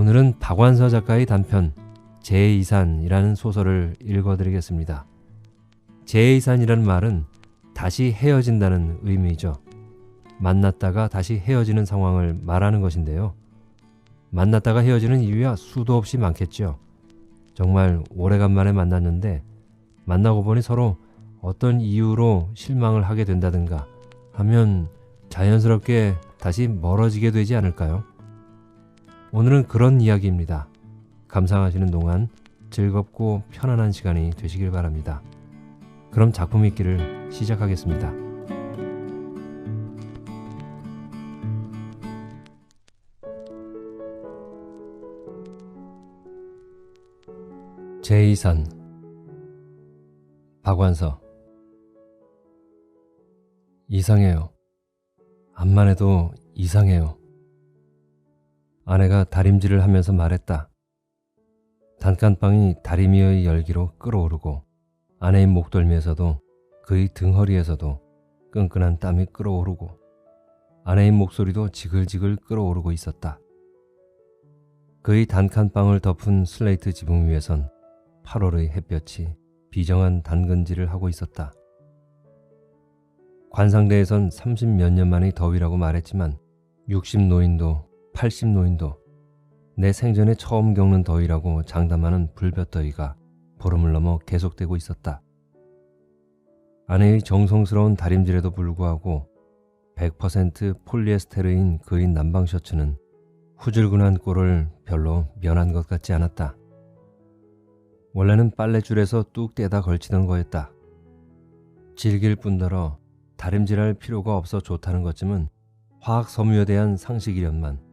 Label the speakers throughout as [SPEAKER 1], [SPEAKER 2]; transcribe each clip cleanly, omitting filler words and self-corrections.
[SPEAKER 1] 오늘은 박완서 작가의 단편 제2산이라는 소설을 읽어드리겠습니다. 제2산이라는 말은 다시 헤어진다는 의미이죠. 만났다가 다시 헤어지는 상황을 말하는 것인데요. 만났다가 헤어지는 이유야 수도 없이 많겠죠. 정말 오래간만에 만났는데 만나고 보니 서로 어떤 이유로 실망을 하게 된다든가 하면 자연스럽게 다시 멀어지게 되지 않을까요? 오늘은 그런 이야기입니다. 감상하시는 동안 즐겁고 편안한 시간이 되시길 바랍니다. 그럼 작품 읽기를 시작하겠습니다. 제2산 박완서. 이상해요. 암만 해도 이상해요. 아내가 다림질을 하면서 말했다. 단칸방이 다리미의 열기로 끓어오르고 아내의 목덜미에서도 그의 등허리에서도 끈끈한 땀이 끓어오르고 아내의 목소리도 지글지글 끓어오르고 있었다. 그의 단칸방을 덮은 슬레이트 지붕 위에선 8월의 햇볕이 비정한 단근질을 하고 있었다. 관상대에선 30몇 년 만의 더위라고 말했지만 60노인도 80노인도 내 생전에 처음 겪는 더위라고 장담하는 불볕더위가 보름을 넘어 계속되고 있었다. 아내의 정성스러운 다림질에도 불구하고 100% 폴리에스테르인 그의 남방 셔츠는 후줄근한 꼴을 별로 면한 것 같지 않았다. 원래는 빨래줄에서 뚝 떼다 걸치던 거였다. 질길 뿐더러 다림질할 필요가 없어 좋다는 것쯤은 화학 섬유에 대한 상식이련만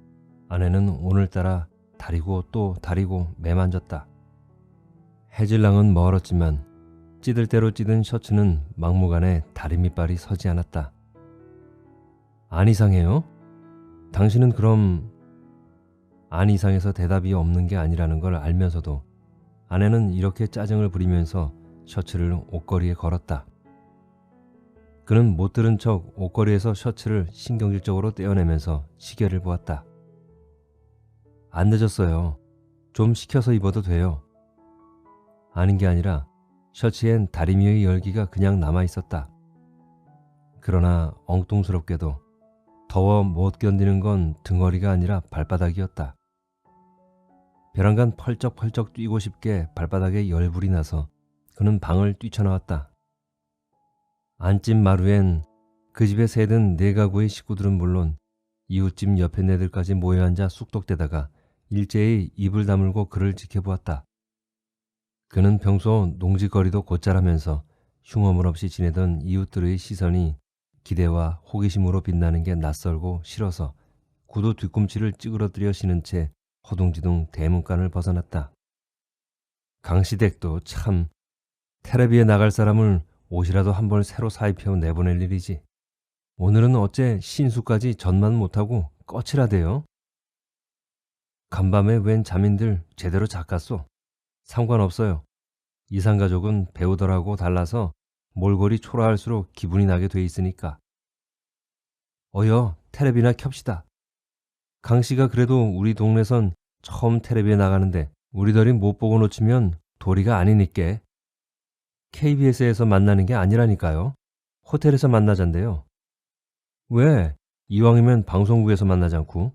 [SPEAKER 1] 아내는 오늘따라 다리고 또 다리고 매만졌다. 해질랑은 멀었지만 찌들 대로 찌든 셔츠는 막무가내 다리 밑발이 서지 않았다. 안 이상해요? 당신은 그럼... 안 이상해서 대답이 없는 게 아니라는 걸 알면서도 아내는 이렇게 짜증을 부리면서 셔츠를 옷걸이에 걸었다. 그는 못 들은 척 옷걸이에서 셔츠를 신경질적으로 떼어내면서 시계를 보았다. 안 늦었어요. 좀 식혀서 입어도 돼요. 아닌 게 아니라 셔츠엔 다리미의 열기가 그냥 남아있었다. 그러나 엉뚱스럽게도 더워 못 견디는 건 등허리가 아니라 발바닥이었다. 벼랑간 펄쩍펄쩍 뛰고 싶게 발바닥에 열불이 나서 그는 방을 뛰쳐나왔다. 안집 마루엔 그 집에 새든 네 가구의 식구들은 물론 이웃집 옆에 네들까지 모여앉아 쑥덕대다가 일제히 입을 다물고 그를 지켜보았다. 그는 평소 농지거리도 곧잘하면서 흉어물 없이 지내던 이웃들의 시선이 기대와 호기심으로 빛나는 게 낯설고 싫어서 구두 뒤꿈치를 찌그러뜨려 신은 채 허둥지둥 대문간을 벗어났다. 강시댁도 참 텔레비에 나갈 사람을 옷이라도 한 벌 새로 사입혀 내보낼 일이지. 오늘은 어째 신수까지 전만 못하고 꺼치라대요. 간밤에 웬 잠인들 제대로 잤겠소. 상관없어요. 이산가족은 배우들하고 달라서 몰골이 초라할수록 기분이 나게 돼 있으니까. 어여 텔레비나 켭시다. 강씨가 그래도 우리 동네선 처음 텔레비에 나가는데 우리들이 못 보고 놓치면 도리가 아니니께. KBS에서 만나는 게 아니라니까요. 호텔에서 만나잔대요. 왜? 이왕이면 방송국에서 만나지 않고?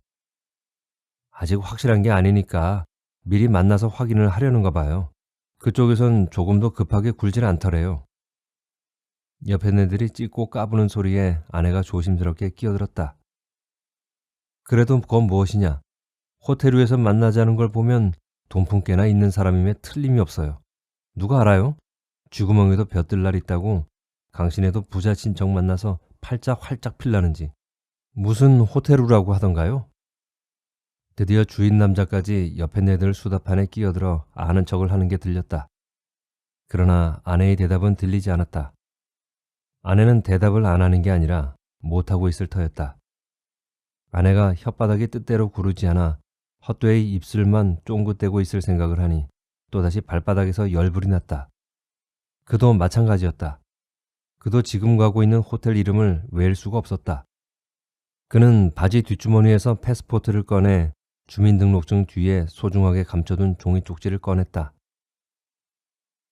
[SPEAKER 1] 아직 확실한 게 아니니까 미리 만나서 확인을 하려는가 봐요. 그쪽에선 조금도 급하게 굴질 않더래요. 옆에 애들이 찢고 까부는 소리에 아내가 조심스럽게 끼어들었다. 그래도 그건 무엇이냐. 호텔 위에서 만나자는 걸 보면 돈푼깨나 있는 사람임에 틀림이 없어요. 누가 알아요? 쥐구멍에도 벼뜰 날 있다고 강신에도 부자 친척 만나서 팔자 활짝 필라는지. 무슨 호텔루라고 하던가요? 드디어 주인 남자까지 옆에 네들 수다판에 끼어들어 아는 척을 하는 게 들렸다. 그러나 아내의 대답은 들리지 않았다. 아내는 대답을 안 하는 게 아니라 못하고 있을 터였다. 아내가 혓바닥이 뜻대로 구르지 않아 헛되이 입술만 쫑긋대고 있을 생각을 하니 또다시 발바닥에서 열불이 났다. 그도 마찬가지였다. 그도 지금 가고 있는 호텔 이름을 외울 수가 없었다. 그는 바지 뒷주머니에서 패스포트를 꺼내 주민등록증 뒤에 소중하게 감춰둔 종이 쪽지를 꺼냈다.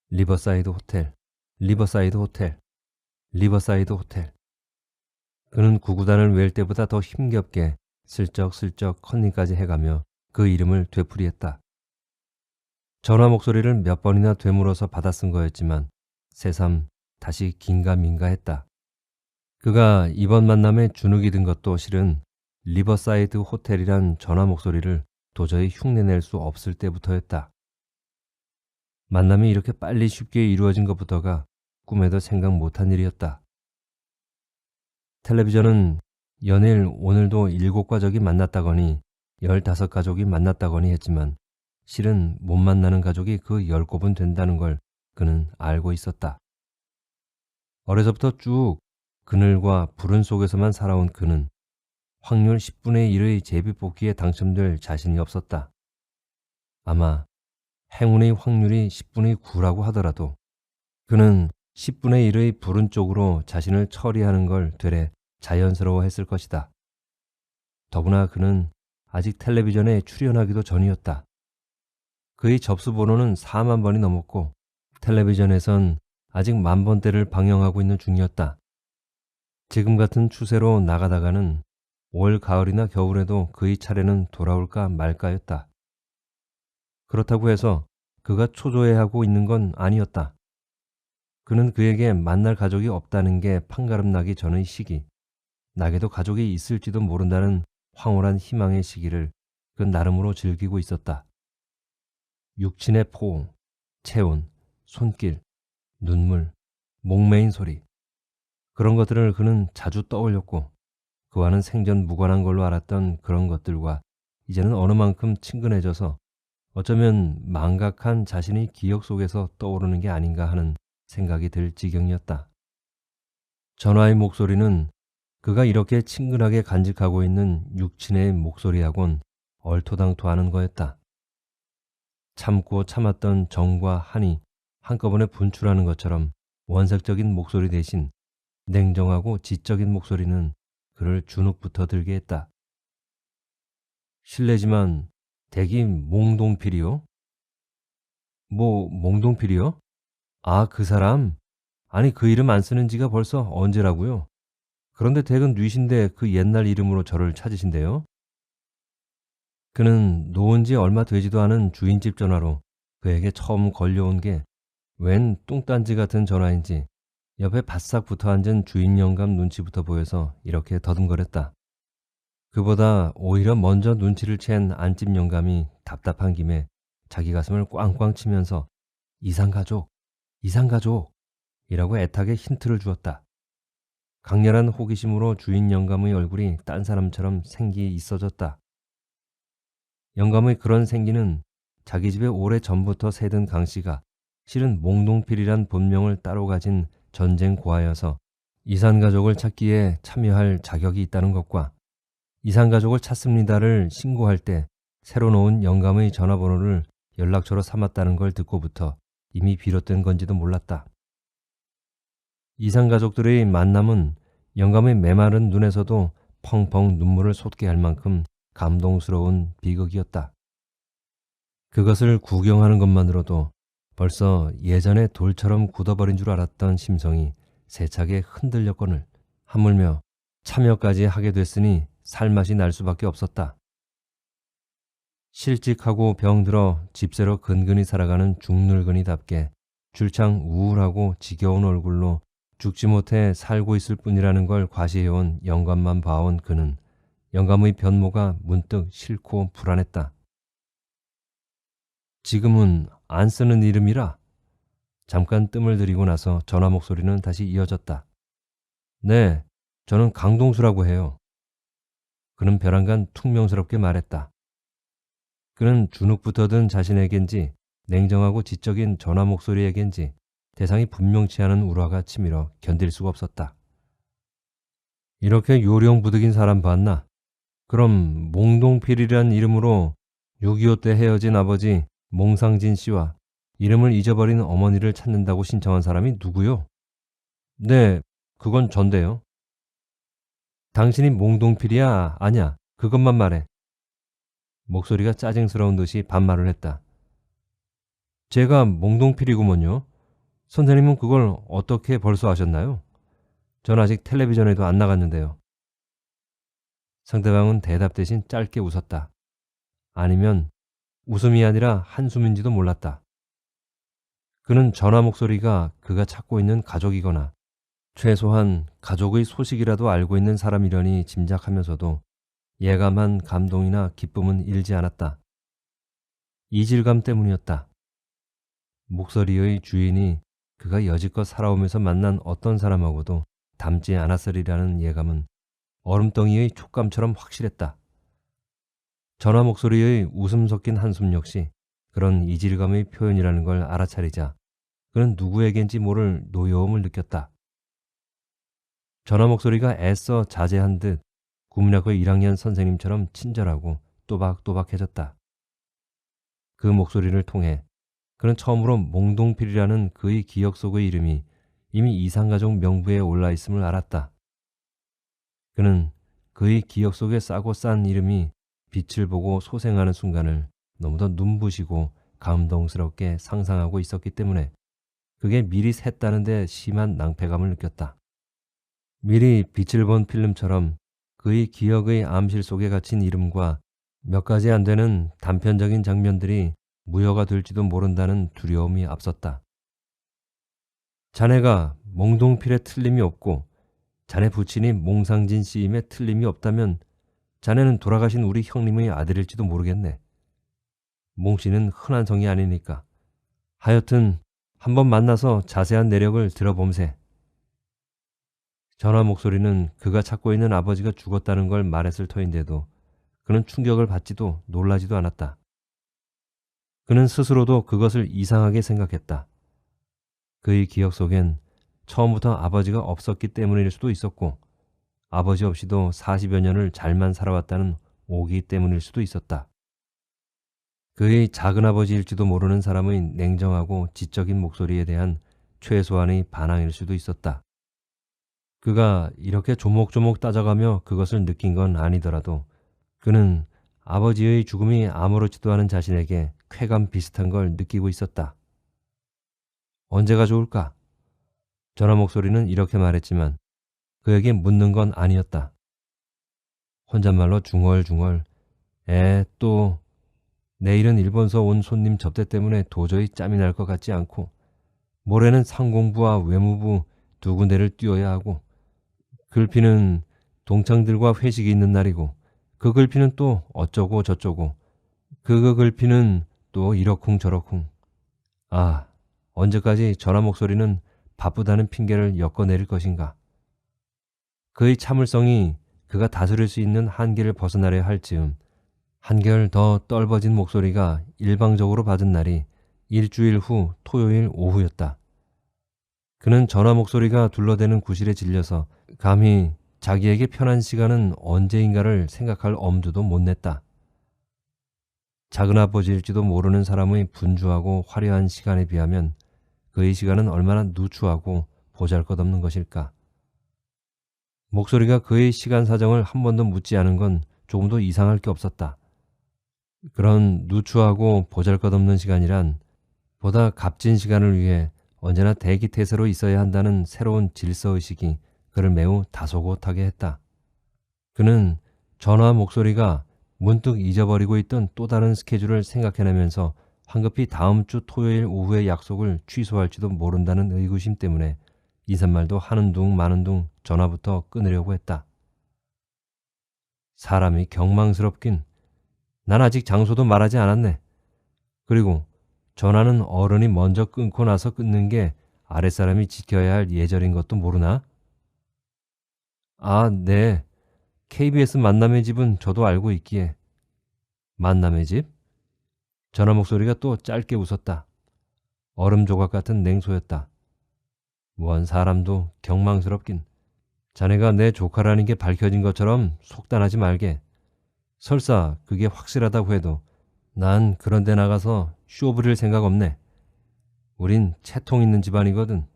[SPEAKER 1] 리버사이드 호텔, 리버사이드 호텔, 리버사이드 호텔. 그는 구구단을 외울 때보다 더 힘겹게 슬쩍슬쩍 컨닝까지 해가며 그 이름을 되풀이했다. 전화 목소리를 몇 번이나 되물어서 받아 쓴 거였지만 새삼 다시 긴가민가했다. 그가 이번 만남에 주눅이 든 것도 실은 리버사이드 호텔이란 전화 목소리를 도저히 흉내낼 수 없을 때부터였다. 만남이 이렇게 빨리 쉽게 이루어진 것부터가 꿈에도 생각 못한 일이었다. 텔레비전은 연일 오늘도 7가족이 만났다거니 15가족이 만났다거니 했지만 실은 못 만나는 가족이 그 10곱은 된다는 걸 그는 알고 있었다. 어려서부터 쭉 그늘과 불은 속에서만 살아온 그는 확률 10분의 1의 제비뽑기에 당첨될 자신이 없었다. 아마 행운의 확률이 10분의 9라고 하더라도 그는 10분의 1의 불운 쪽으로 자신을 처리하는 걸 되레 자연스러워했을 것이다. 더구나 그는 아직 텔레비전에 출연하기도 전이었다. 그의 접수 번호는 4만 번이 넘었고 텔레비전에선 아직 10,000번대를 방영하고 있는 중이었다. 지금 같은 추세로 나가다가는 올 가을이나 겨울에도 그의 차례는 돌아올까 말까였다. 그렇다고 해서 그가 초조해하고 있는 건 아니었다. 그는 그에게 만날 가족이 없다는 게 판가름 나기 전의 시기, 나게도 가족이 있을지도 모른다는 황홀한 희망의 시기를 그 나름으로 즐기고 있었다. 육친의 포옹, 체온, 손길, 눈물, 목매인 소리, 그런 것들을 그는 자주 떠올렸고 그와는 생전 무관한 걸로 알았던 그런 것들과 이제는 어느 만큼 친근해져서 어쩌면 망각한 자신의 기억 속에서 떠오르는 게 아닌가 하는 생각이 들 지경이었다. 전화의 목소리는 그가 이렇게 친근하게 간직하고 있는 육친의 목소리하곤 얼토당토하는 거였다. 참고 참았던 정과 한이 한꺼번에 분출하는 것처럼 원색적인 목소리 대신 냉정하고 지적인 목소리는 그를 주눅부터 들게 했다. 실례지만 댁이 몽동필이요? 뭐 몽동필이요? 아, 그 사람? 아니 그 이름 안 쓰는 지가 벌써 언제라고요? 그런데 댁은 뉘신데 그 옛날 이름으로 저를 찾으신대요? 그는 놓은 지 얼마 되지도 않은 주인집 전화로 그에게 처음 걸려온 게 웬 뚱딴지 같은 전화인지 옆에 바싹 붙어 앉은 주인 영감 눈치부터 보여서 이렇게 더듬거렸다. 그보다 오히려 먼저 눈치를 챈 안집 영감이 답답한 김에 자기 가슴을 꽝꽝 치면서 이상가족, 이상가족이라고 애타게 힌트를 주었다. 강렬한 호기심으로 주인 영감의 얼굴이 딴 사람처럼 생기 있어졌다. 영감의 그런 생기는 자기 집에 오래전부터 새든 강씨가 실은 몽동필이란 본명을 따로 가진 전쟁 고아여서 이산가족을 찾기에 참여할 자격이 있다는 것과 이산가족을 찾습니다를 신고할 때 새로 놓은 영감의 전화번호를 연락처로 삼았다는 걸 듣고부터 이미 비롯된 건지도 몰랐다. 이산가족들의 만남은 영감의 메마른 눈에서도 펑펑 눈물을 솟게 할 만큼 감동스러운 비극이었다. 그것을 구경하는 것만으로도 벌써 예전에 돌처럼 굳어버린 줄 알았던 심성이 세차게 흔들렸거늘 하물며 참여까지 하게 됐으니 살맛이 날 수밖에 없었다. 실직하고 병들어 집세로 근근히 살아가는 중늙은이답게 줄창 우울하고 지겨운 얼굴로 죽지 못해 살고 있을 뿐이라는 걸 과시해온 영감만 봐온 그는 영감의 변모가 문득 싫고 불안했다. 지금은 안 쓰는 이름이라. 잠깐 뜸을 들이고 나서 전화 목소리는 다시 이어졌다. 네, 저는 강동수라고 해요. 그는 벼랑간 퉁명스럽게 말했다. 그는 주눅부터 든 자신에겐지 냉정하고 지적인 전화 목소리에겐지 대상이 분명치 않은 울화가 치밀어 견딜 수가 없었다. 이렇게 요령부득인 사람 봤나? 그럼 몽동필이란 이름으로 6.25 때 헤어진 아버지 몽상진 씨와 이름을 잊어버린 어머니를 찾는다고 신청한 사람이 누구요? 네, 그건 전데요. 당신이 몽동필이야? 아냐? 그것만 말해. 목소리가 짜증스러운 듯이 반말을 했다. 제가 몽동필이구먼요. 선생님은 그걸 어떻게 벌써 아셨나요? 전 아직 텔레비전에도 안 나갔는데요. 상대방은 대답 대신 짧게 웃었다. 아니면 웃음이 아니라 한숨인지도 몰랐다. 그는 전화 목소리가 그가 찾고 있는 가족이거나 최소한 가족의 소식이라도 알고 있는 사람이려니 짐작하면서도 예감한 감동이나 기쁨은 일지 않았다. 이질감 때문이었다. 목소리의 주인이 그가 여지껏 살아오면서 만난 어떤 사람하고도 닮지 않았으리라는 예감은 얼음덩이의 촉감처럼 확실했다. 전화 목소리의 웃음 섞인 한숨 역시 그런 이질감의 표현이라는 걸 알아차리자 그는 누구에겐지 모를 노여움을 느꼈다. 전화 목소리가 애써 자제한 듯 국문학의 1학년 선생님처럼 친절하고 또박또박해졌다. 그 목소리를 통해 그는 처음으로 몽동필이라는 그의 기억 속의 이름이 이미 이산가족 명부에 올라 있음을 알았다. 그는 그의 기억 속에 싸고 싼 이름이 빛을 보고 소생하는 순간을 너무도 눈부시고 감동스럽게 상상하고 있었기 때문에 그게 미리 샜다는 데 심한 낭패감을 느꼈다. 미리 빛을 본 필름처럼 그의 기억의 암실 속에 갇힌 이름과 몇 가지 안 되는 단편적인 장면들이 무효가 될지도 모른다는 두려움이 앞섰다. 자네가 몽동필에 틀림이 없고 자네 부친이 몽상진 씨임에 틀림이 없다면 자네는 돌아가신 우리 형님의 아들일지도 모르겠네. 몽씨는 흔한 성이 아니니까. 하여튼 한번 만나서 자세한 내력을 들어봄세. 전화 목소리는 그가 찾고 있는 아버지가 죽었다는 걸 말했을 터인데도 그는 충격을 받지도 놀라지도 않았다. 그는 스스로도 그것을 이상하게 생각했다. 그의 기억 속엔 처음부터 아버지가 없었기 때문일 수도 있었고 아버지 없이도 40여 년을 잘만 살아왔다는 오기 때문일 수도 있었다. 그의 작은아버지일지도 모르는 사람의 냉정하고 지적인 목소리에 대한 최소한의 반항일 수도 있었다. 그가 이렇게 조목조목 따져가며 그것을 느낀 건 아니더라도 그는 아버지의 죽음이 아무렇지도 않은 자신에게 쾌감 비슷한 걸 느끼고 있었다. 언제가 좋을까? 전화 목소리는 이렇게 말했지만 그에게 묻는 건 아니었다. 혼잣말로 중얼중얼 또 내일은 일본서 온 손님 접대 때문에 도저히 짬이 날 것 같지 않고 모레는 상공부와 외무부 두 군데를 뛰어야 하고 글피는 동창들과 회식이 있는 날이고 그 글피는 또 어쩌고 저쩌고 그 글피는 또 이러쿵 저러쿵. 아, 언제까지 전화 목소리는 바쁘다는 핑계를 엮어내릴 것인가. 그의 참을성이 그가 다스릴 수 있는 한계를 벗어나려 할 즈음 한결 더 떨버진 목소리가 일방적으로 받은 날이 일주일 후 토요일 오후였다. 그는 전화 목소리가 둘러대는 구실에 질려서 감히 자기에게 편한 시간은 언제인가를 생각할 엄두도 못 냈다. 작은아버지일지도 모르는 사람의 분주하고 화려한 시간에 비하면 그의 시간은 얼마나 누추하고 보잘것없는 것일까. 목소리가 그의 시간 사정을 한 번도 묻지 않은 건 조금도 이상할 게 없었다. 그런 누추하고 보잘것없는 시간이란 보다 값진 시간을 위해 언제나 대기태세로 있어야 한다는 새로운 질서의식이 그를 매우 다소곳하게 했다. 그는 전화 목소리가 문득 잊어버리고 있던 또 다른 스케줄을 생각해내면서 황급히 다음 주 토요일 오후의 약속을 취소할지도 모른다는 의구심 때문에 인사말도 하는 둥 마는 둥 전화부터 끊으려고 했다. 사람이 경망스럽긴. 난 아직 장소도 말하지 않았네. 그리고 전화는 어른이 먼저 끊고 나서 끊는 게 아랫사람이 지켜야 할 예절인 것도 모르나? 아, 네. KBS 만남의 집은 저도 알고 있기에. 만남의 집? 전화 목소리가 또 짧게 웃었다. 얼음 조각 같은 냉소였다. 원 사람도 경망스럽긴. 자네가 내 조카라는 게 밝혀진 것처럼 속단하지 말게. 설사 그게 확실하다고 해도 난 그런 데 나가서 쇼 부릴 생각 없네. 우린 채통 있는 집안이거든.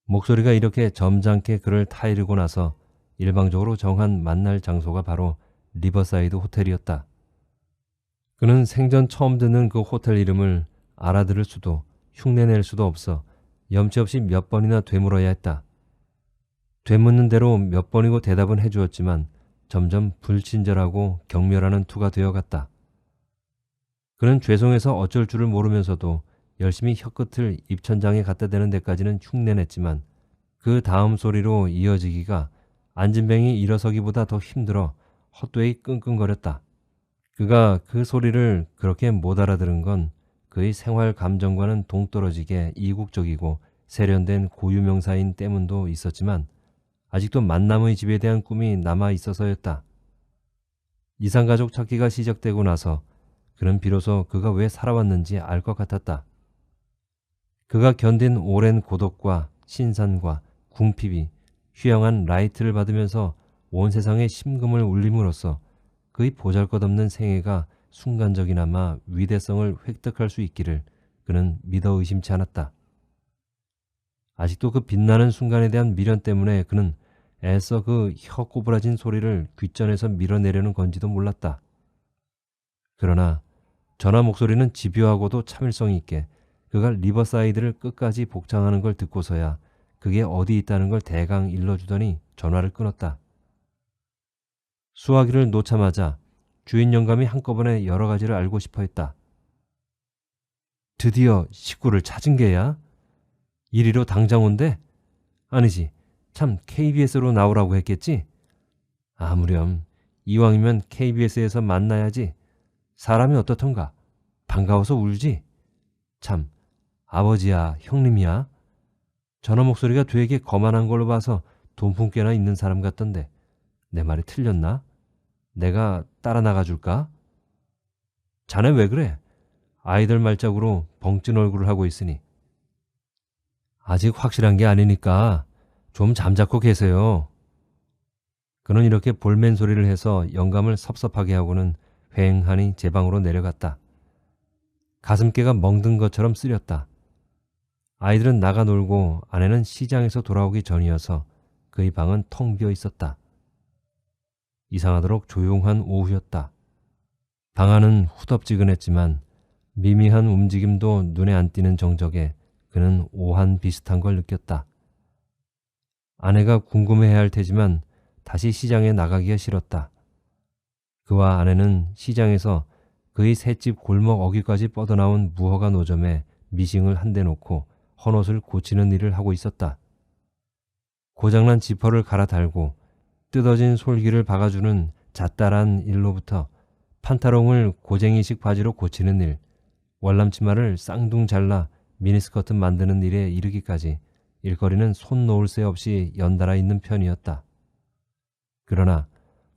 [SPEAKER 1] 목소리가 이렇게 점잖게 그를 타이르고 나서 일방적으로 정한 만날 장소가 바로 리버사이드 호텔이었다. 그는 생전 처음 듣는 그 호텔 이름을 알아들을 수도 흉내낼 수도 없어 염치 없이 몇 번이나 되물어야 했다. 되묻는 대로 몇 번이고 대답은 해주었지만 점점 불친절하고 경멸하는 투가 되어갔다. 그는 죄송해서 어쩔 줄을 모르면서도 열심히 혀끝을 입천장에 갖다 대는 데까지는 흉내냈지만 그 다음 소리로 이어지기가 안진뱅이 일어서기보다 더 힘들어 헛되이 끙끙거렸다. 그가 그 소리를 그렇게 못 알아들은 건 그의 생활 감정과는 동떨어지게 이국적이고 세련된 고유명사인 때문도 있었지만 아직도 만남의 집에 대한 꿈이 남아 있어서였다. 이상가족 찾기가 시작되고 나서 그는 비로소 그가 왜 살아왔는지 알 것 같았다. 그가 견딘 오랜 고독과 신산과 궁핍이 휴양한 라이트를 받으면서 온 세상에 심금을 울림으로써 그의 보잘것없는 생애가 순간적이나마 위대성을 획득할 수 있기를 그는 믿어 의심치 않았다. 아직도 그 빛나는 순간에 대한 미련 때문에 그는 애써 그 혀 꼬부라진 소리를 귓전에서 밀어내려는 건지도 몰랐다. 그러나 전화 목소리는 집요하고도 참을성 있게 그가 리버사이드를 끝까지 복창하는 걸 듣고서야 그게 어디 있다는 걸 대강 일러주더니 전화를 끊었다. 수화기를 놓자마자 주인 영감이 한꺼번에 여러 가지를 알고 싶어 했다. 드디어 식구를 찾은 게야? 이리로 당장 온대? 아니지, 참 KBS로 나오라고 했겠지? 아무렴 이왕이면 KBS에서 만나야지. 사람이 어떻던가? 반가워서 울지? 참, 아버지야, 형님이야? 전화 목소리가 되게 거만한 걸로 봐서 돈푼 꽤나 있는 사람 같던데 내 말이 틀렸나? 내가 따라 나가줄까? 자네 왜 그래? 아이들 말짝으로 벙찐 얼굴을 하고 있으니. 아직 확실한 게 아니니까 좀 잠자코 계세요. 그는 이렇게 볼멘 소리를 해서 영감을 섭섭하게 하고는 휑하니 제 방으로 내려갔다. 가슴께가 멍든 것처럼 쓰렸다. 아이들은 나가 놀고 아내는 시장에서 돌아오기 전이어서 그의 방은 텅 비어 있었다. 이상하도록 조용한 오후였다. 방 안은 후덥지근했지만 미미한 움직임도 눈에 안 띄는 정적에 그는 오한 비슷한 걸 느꼈다. 아내가 궁금해해야 할 테지만 다시 시장에 나가기가 싫었다. 그와 아내는 시장에서 그의 셋집 골목 어귀까지 뻗어나온 무허가 노점에 미싱을 한 대 놓고 헌옷을 고치는 일을 하고 있었다. 고장난 지퍼를 갈아달고 뜯어진 솔기를 박아주는 잣달한 일로부터 판타롱을 고쟁이식 바지로 고치는 일, 월남치마를 쌍둥 잘라 미니스커트 만드는 일에 이르기까지 일거리는 손 놓을 새 없이 연달아 있는 편이었다. 그러나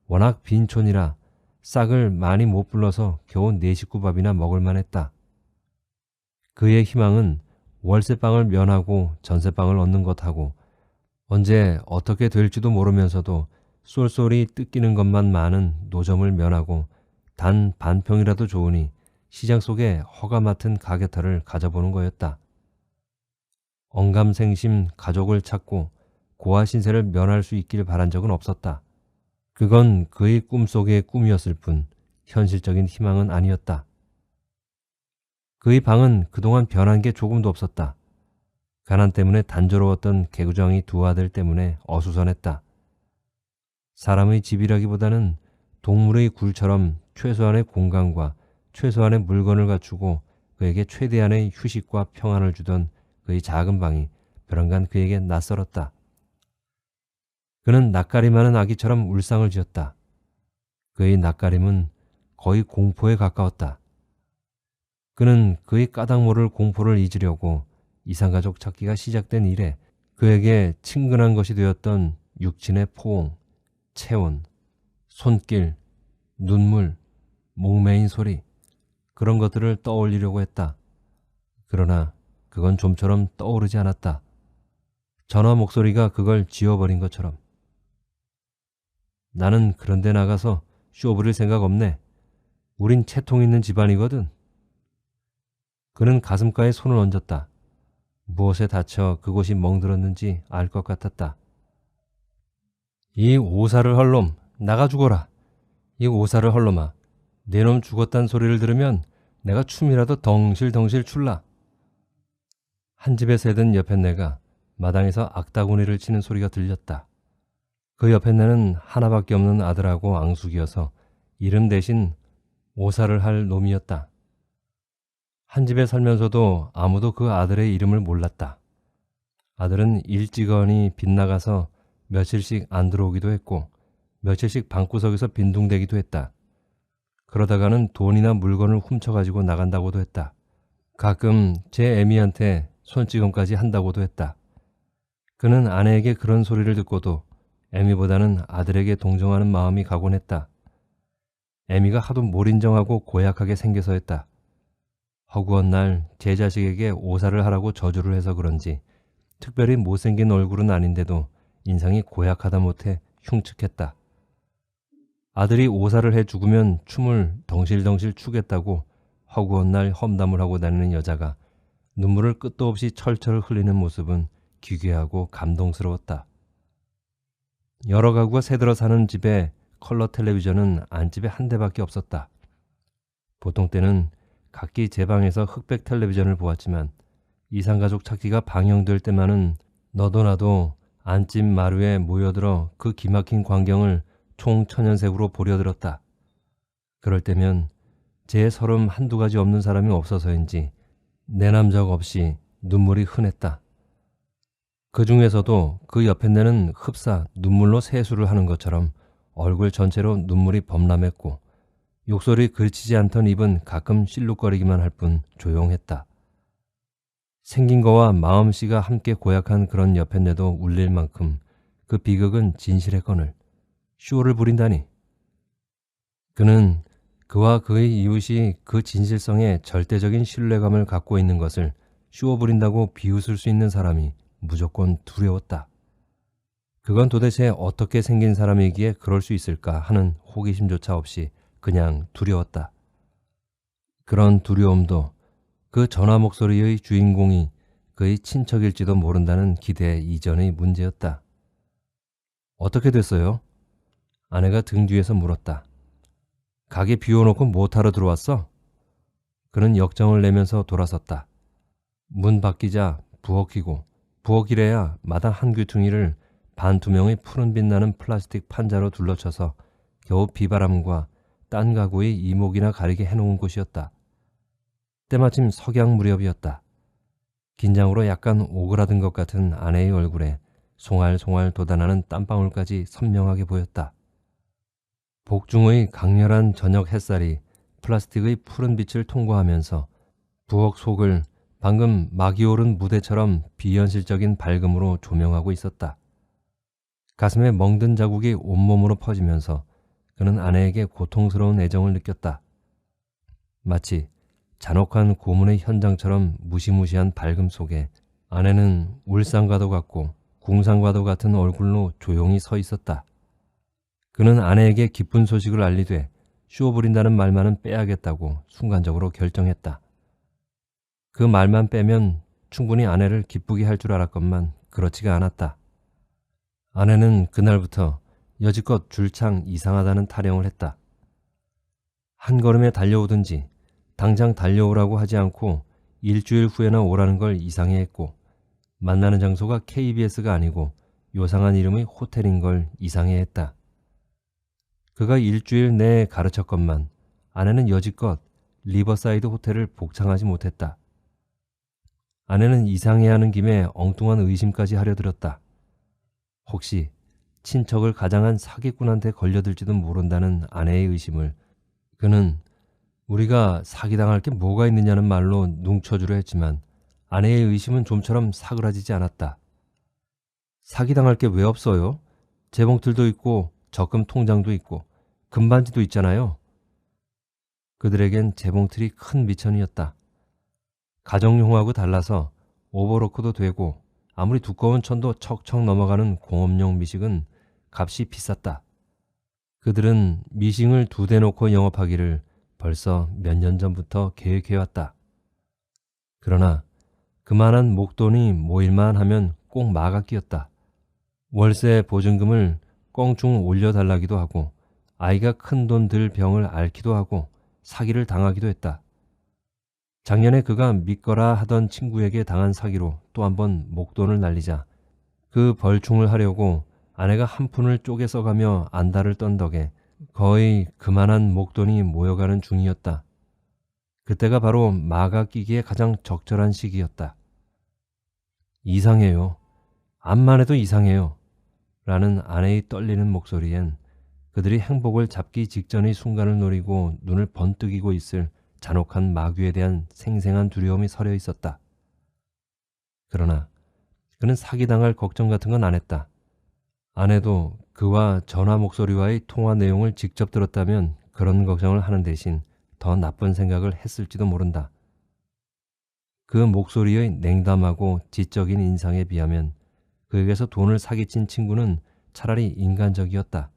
[SPEAKER 1] 워낙 빈촌이라 싹을 많이 못 불러서 겨우 4식구 밥이나 먹을 만했다. 그의 희망은 월세방을 면하고 전세방을 얻는 것하고 언제 어떻게 될지도 모르면서도 쏠쏠이 뜯기는 것만 많은 노점을 면하고 단 반평이라도 좋으니 시장 속에 허가 맡은 가게터를 가져보는 거였다. 언감생심 가족을 찾고 고아 신세를 면할 수 있길 바란 적은 없었다. 그건 그의 꿈속의 꿈이었을 뿐 현실적인 희망은 아니었다. 그의 방은 그동안 변한 게 조금도 없었다. 가난 때문에 단조로웠던 개구장이 두 아들 때문에 어수선했다. 사람의 집이라기보다는 동물의 굴처럼 최소한의 공간과 최소한의 물건을 갖추고 그에게 최대한의 휴식과 평안을 주던 그의 작은 방이 벼랑간 그에게 낯설었다. 그는 낯가림하는 아기처럼 울상을 지었다. 그의 낯가림은 거의 공포에 가까웠다. 그는 그의 까닭 모를 공포를 잊으려고 이상가족 찾기가 시작된 이래 그에게 친근한 것이 되었던 육친의 포옹, 체온, 손길, 눈물, 목매인 소리 그런 것들을 떠올리려고 했다. 그러나 그건 좀처럼 떠오르지 않았다. 전화 목소리가 그걸 지워버린 것처럼. 나는 그런 데 나가서 쇼 부릴 생각 없네. 우린 채통 있는 집안이거든. 그는 가슴가에 손을 얹었다. 무엇에 다쳐 그곳이 멍들었는지 알 것 같았다. 이 오사를 할 놈 나가 죽어라. 이 오사를 헐놈아, 내 놈 죽었단 소리를 들으면 내가 춤이라도 덩실덩실 출라. 한 집에 새든 옆에 내가 마당에서 악다구니를 치는 소리가 들렸다. 그 옆에 내는 하나밖에 없는 아들하고 앙숙이어서 이름 대신 오사를 할 놈이었다. 한 집에 살면서도 아무도 그 아들의 이름을 몰랐다. 아들은 일찌감치 빗나가서 며칠씩 안 들어오기도 했고 며칠씩 방구석에서 빈둥대기도 했다. 그러다가는 돈이나 물건을 훔쳐가지고 나간다고도 했다. 가끔 제 애미한테 손찌검까지 한다고도 했다. 그는 아내에게 그런 소리를 듣고도 애미보다는 아들에게 동정하는 마음이 가곤 했다. 애미가 하도 몰인정하고 고약하게 생겨서였다. 허구한 날 제 자식에게 오사를 하라고 저주를 해서 그런지 특별히 못생긴 얼굴은 아닌데도 인상이 고약하다 못해 흉측했다. 아들이 오사를 해 죽으면 춤을 덩실덩실 추겠다고 허구한 날 험담을 하고 다니는 여자가 눈물을 끝도 없이 철철 흘리는 모습은 기괴하고 감동스러웠다. 여러 가구가 새들어 사는 집에 컬러 텔레비전은 안집에 한 대밖에 없었다. 보통 때는 각기 제 방에서 흑백 텔레비전을 보았지만 이상가족 찾기가 방영될 때만은 너도 나도 안집 마루에 모여들어 그 기막힌 광경을 총천연색으로 보려들었다. 그럴 때면 제 서름 한두 가지 없는 사람이 없어서인지 내남적 없이 눈물이 흔했다. 그 중에서도 그 옆에 내는 흡사 눈물로 세수를 하는 것처럼 얼굴 전체로 눈물이 범람했고 욕설이 그치지 않던 입은 가끔 실룩거리기만 할 뿐 조용했다. 생긴 거와 마음씨가 함께 고약한 그런 옆에 내도 울릴 만큼 그 비극은 진실했거늘 쇼를 부린다니. 그는 그와 그의 이웃이 그 진실성에 절대적인 신뢰감을 갖고 있는 것을 쇼 부린다고 비웃을 수 있는 사람이 무조건 두려웠다. 그건 도대체 어떻게 생긴 사람이기에 그럴 수 있을까 하는 호기심조차 없이 그냥 두려웠다. 그런 두려움도 그 전화 목소리의 주인공이 그의 친척일지도 모른다는 기대 이전의 문제였다. 어떻게 됐어요? 아내가 등 뒤에서 물었다. 가게 비워놓고 못하러 들어왔어? 그는 역정을 내면서 돌아섰다. 문 밖이자 부엌이고 부엌이래야 마당 한 귀퉁이를 반투명의 푸른 빛나는 플라스틱 판자로 둘러쳐서 겨우 비바람과 딴 가구의 이목이나 가리게 해놓은 곳이었다. 때마침 석양 무렵이었다. 긴장으로 약간 오그라든 것 같은 아내의 얼굴에 송알송알 돋아나는 땀방울까지 선명하게 보였다. 복중의 강렬한 저녁 햇살이 플라스틱의 푸른 빛을 통과하면서 부엌 속을 방금 막이 오른 무대처럼 비현실적인 밝음으로 조명하고 있었다. 가슴에 멍든 자국이 온몸으로 퍼지면서 그는 아내에게 고통스러운 애정을 느꼈다. 마치 잔혹한 고문의 현장처럼 무시무시한 밝음 속에 아내는 울상과도 같고 궁상과도 같은 얼굴로 조용히 서 있었다. 그는 아내에게 기쁜 소식을 알리되 쇼 부린다는 말만은 빼야겠다고 순간적으로 결정했다. 그 말만 빼면 충분히 아내를 기쁘게 할 줄 알았건만 그렇지가 않았다. 아내는 그날부터 여지껏 줄창 이상하다는 타령을 했다. 한 걸음에 달려오든지 당장 달려오라고 하지 않고 일주일 후에나 오라는 걸 이상해했고 만나는 장소가 KBS가 아니고 요상한 이름의 호텔인 걸 이상해했다. 그가 일주일 내에 가르쳤건만 아내는 여지껏 리버사이드 호텔을 복창하지 못했다. 아내는 이상해하는 김에 엉뚱한 의심까지 하려 들었다. 혹시 친척을 가장한 사기꾼한테 걸려들지도 모른다는 아내의 의심을 그는 우리가 사기당할 게 뭐가 있느냐는 말로 농쳐주려 했지만 아내의 의심은 좀처럼 사그라지지 않았다. 사기당할 게 왜 없어요? 재봉틀도 있고 적금 통장도 있고 금반지도 있잖아요. 그들에겐 재봉틀이 큰 미천이었다. 가정용하고 달라서 오버로크도 되고 아무리 두꺼운 천도 척척 넘어가는 공업용 미식은 값이 비쌌다. 그들은 미싱을 2대 놓고 영업하기를 벌써 몇 년 전부터 계획해왔다. 그러나 그만한 목돈이 모일만 하면 꼭 마가 끼었다. 월세 보증금을 껑충 올려달라기도 하고 아이가 큰 돈 들 병을 앓기도 하고 사기를 당하기도 했다. 작년에 그가 믿거라 하던 친구에게 당한 사기로 또 한 번 목돈을 날리자 그 벌충을 하려고 아내가 한 푼을 쪼개 써가며 안달을 떤 덕에 거의 그만한 목돈이 모여가는 중이었다. 그때가 바로 마가 끼기에 가장 적절한 시기였다. 이상해요. 암만 해도 이상해요. 라는 아내의 떨리는 목소리엔 그들이 행복을 잡기 직전의 순간을 노리고 눈을 번뜩이고 있을 잔혹한 마귀에 대한 생생한 두려움이 서려 있었다. 그러나 그는 사기당할 걱정 같은 건 안 했다. 아내도 그와 전화 목소리와의 통화 내용을 직접 들었다면 그런 걱정을 하는 대신 더 나쁜 생각을 했을지도 모른다. 그 목소리의 냉담하고 지적인 인상에 비하면 그에게서 돈을 사기친 친구는 차라리 인간적이었다.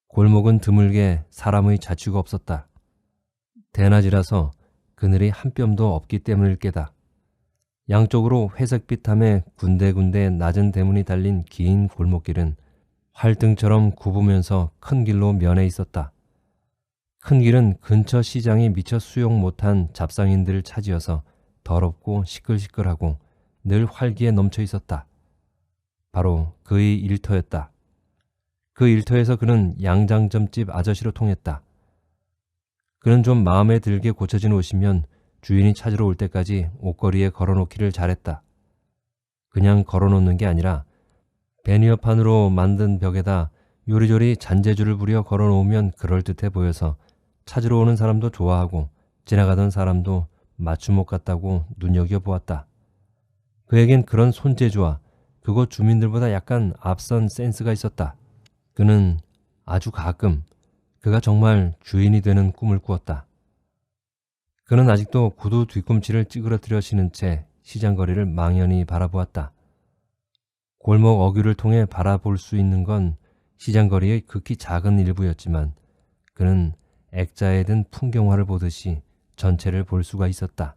[SPEAKER 1] 골목은 드물게 사람의 자취가 없었다. 대낮이라서 그늘이 한 뼘도 없기 때문일 게다. 양쪽으로 회색빛함에 군데군데 낮은 대문이 달린 긴 골목길은 활등처럼 굽으면서 큰 길로 면해 있었다. 큰 길은 근처 시장이 미처 수용 못한 잡상인들을 차지어서 더럽고 시끌시끌하고 늘 활기에 넘쳐 있었다. 바로 그의 일터였다. 그 일터에서 그는 양장점집 아저씨로 통했다. 그는 좀 마음에 들게 고쳐진 옷이면 주인이 찾으러 올 때까지 옷걸이에 걸어놓기를 잘했다. 그냥 걸어놓는 게 아니라 베니어판으로 만든 벽에다 요리조리 잔재주를 부려 걸어놓으면 그럴듯해 보여서 찾으러 오는 사람도 좋아하고 지나가던 사람도 맞춤옷 같다고 눈여겨보았다. 그에겐 그런 손재주와 그곳 주민들보다 약간 앞선 센스가 있었다. 그는 아주 가끔 그가 정말 주인이 되는 꿈을 꾸었다. 그는 아직도 구두 뒤꿈치를 찌그러뜨려 신은 채 시장거리를 망연히 바라보았다. 골목 어귀를 통해 바라볼 수 있는 건 시장거리의 극히 작은 일부였지만 그는 액자에 든 풍경화를 보듯이 전체를 볼 수가 있었다.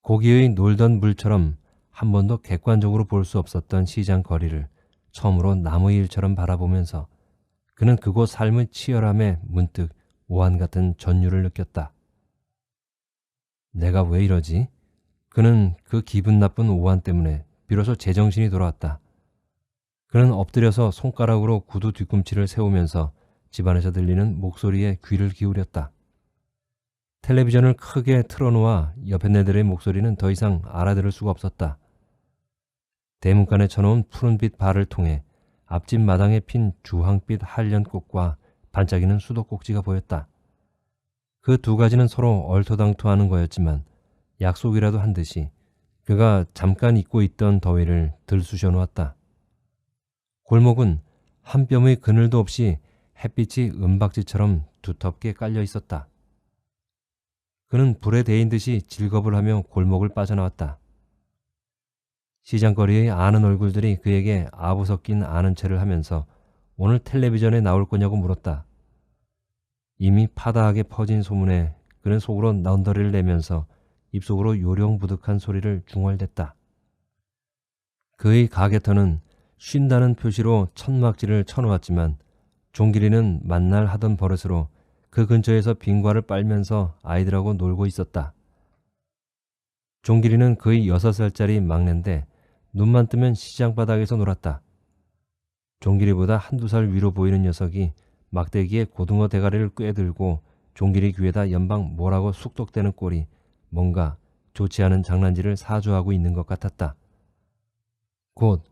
[SPEAKER 1] 고기의 놀던 물처럼 한 번도 객관적으로 볼 수 없었던 시장거리를 처음으로 남의 일처럼 바라보면서 그는 그곳 삶의 치열함에 문득 오한 같은 전율을 느꼈다. 내가 왜 이러지? 그는 그 기분 나쁜 오한 때문에 비로소 제정신이 돌아왔다. 그는 엎드려서 손가락으로 구두 뒤꿈치를 세우면서 집안에서 들리는 목소리에 귀를 기울였다. 텔레비전을 크게 틀어놓아 옆에 네들의 목소리는 더 이상 알아들을 수가 없었다. 대문간에 쳐놓은 푸른빛 발을 통해 앞집 마당에 핀 주황빛 한련꽃과 반짝이는 수도꼭지가 보였다. 그 두 가지는 서로 얼토당토하는 거였지만 약속이라도 한 듯이 그가 잠깐 잊고 있던 더위를 들쑤셔 놓았다. 골목은 한 뼘의 그늘도 없이 햇빛이 은박지처럼 두텁게 깔려 있었다. 그는 불에 데인 듯이 질겁을 하며 골목을 빠져나왔다. 시장거리의 아는 얼굴들이 그에게 아부 섞인 아는 체를 하면서 오늘 텔레비전에 나올 거냐고 물었다. 이미 파다하게 퍼진 소문에 그는 속으로 넌더리를 내면서 입속으로 요령부득한 소리를 중얼댔다. 그의 가게터는 쉰다는 표시로 천막지를 쳐놓았지만 종길이는 만날 하던 버릇으로 그 근처에서 빙과를 빨면서 아이들하고 놀고 있었다. 종길이는 그의 6살짜리 막내인데 눈만 뜨면 시장 바닥에서 놀았다. 종길이보다 한두 살 위로 보이는 녀석이 막대기에 고등어 대가리를 꿰들고 종길이 귀에다 연방 뭐라고 쑥덕대는 꼴이 뭔가 좋지 않은 장난질을 사주하고 있는 것 같았다. 곧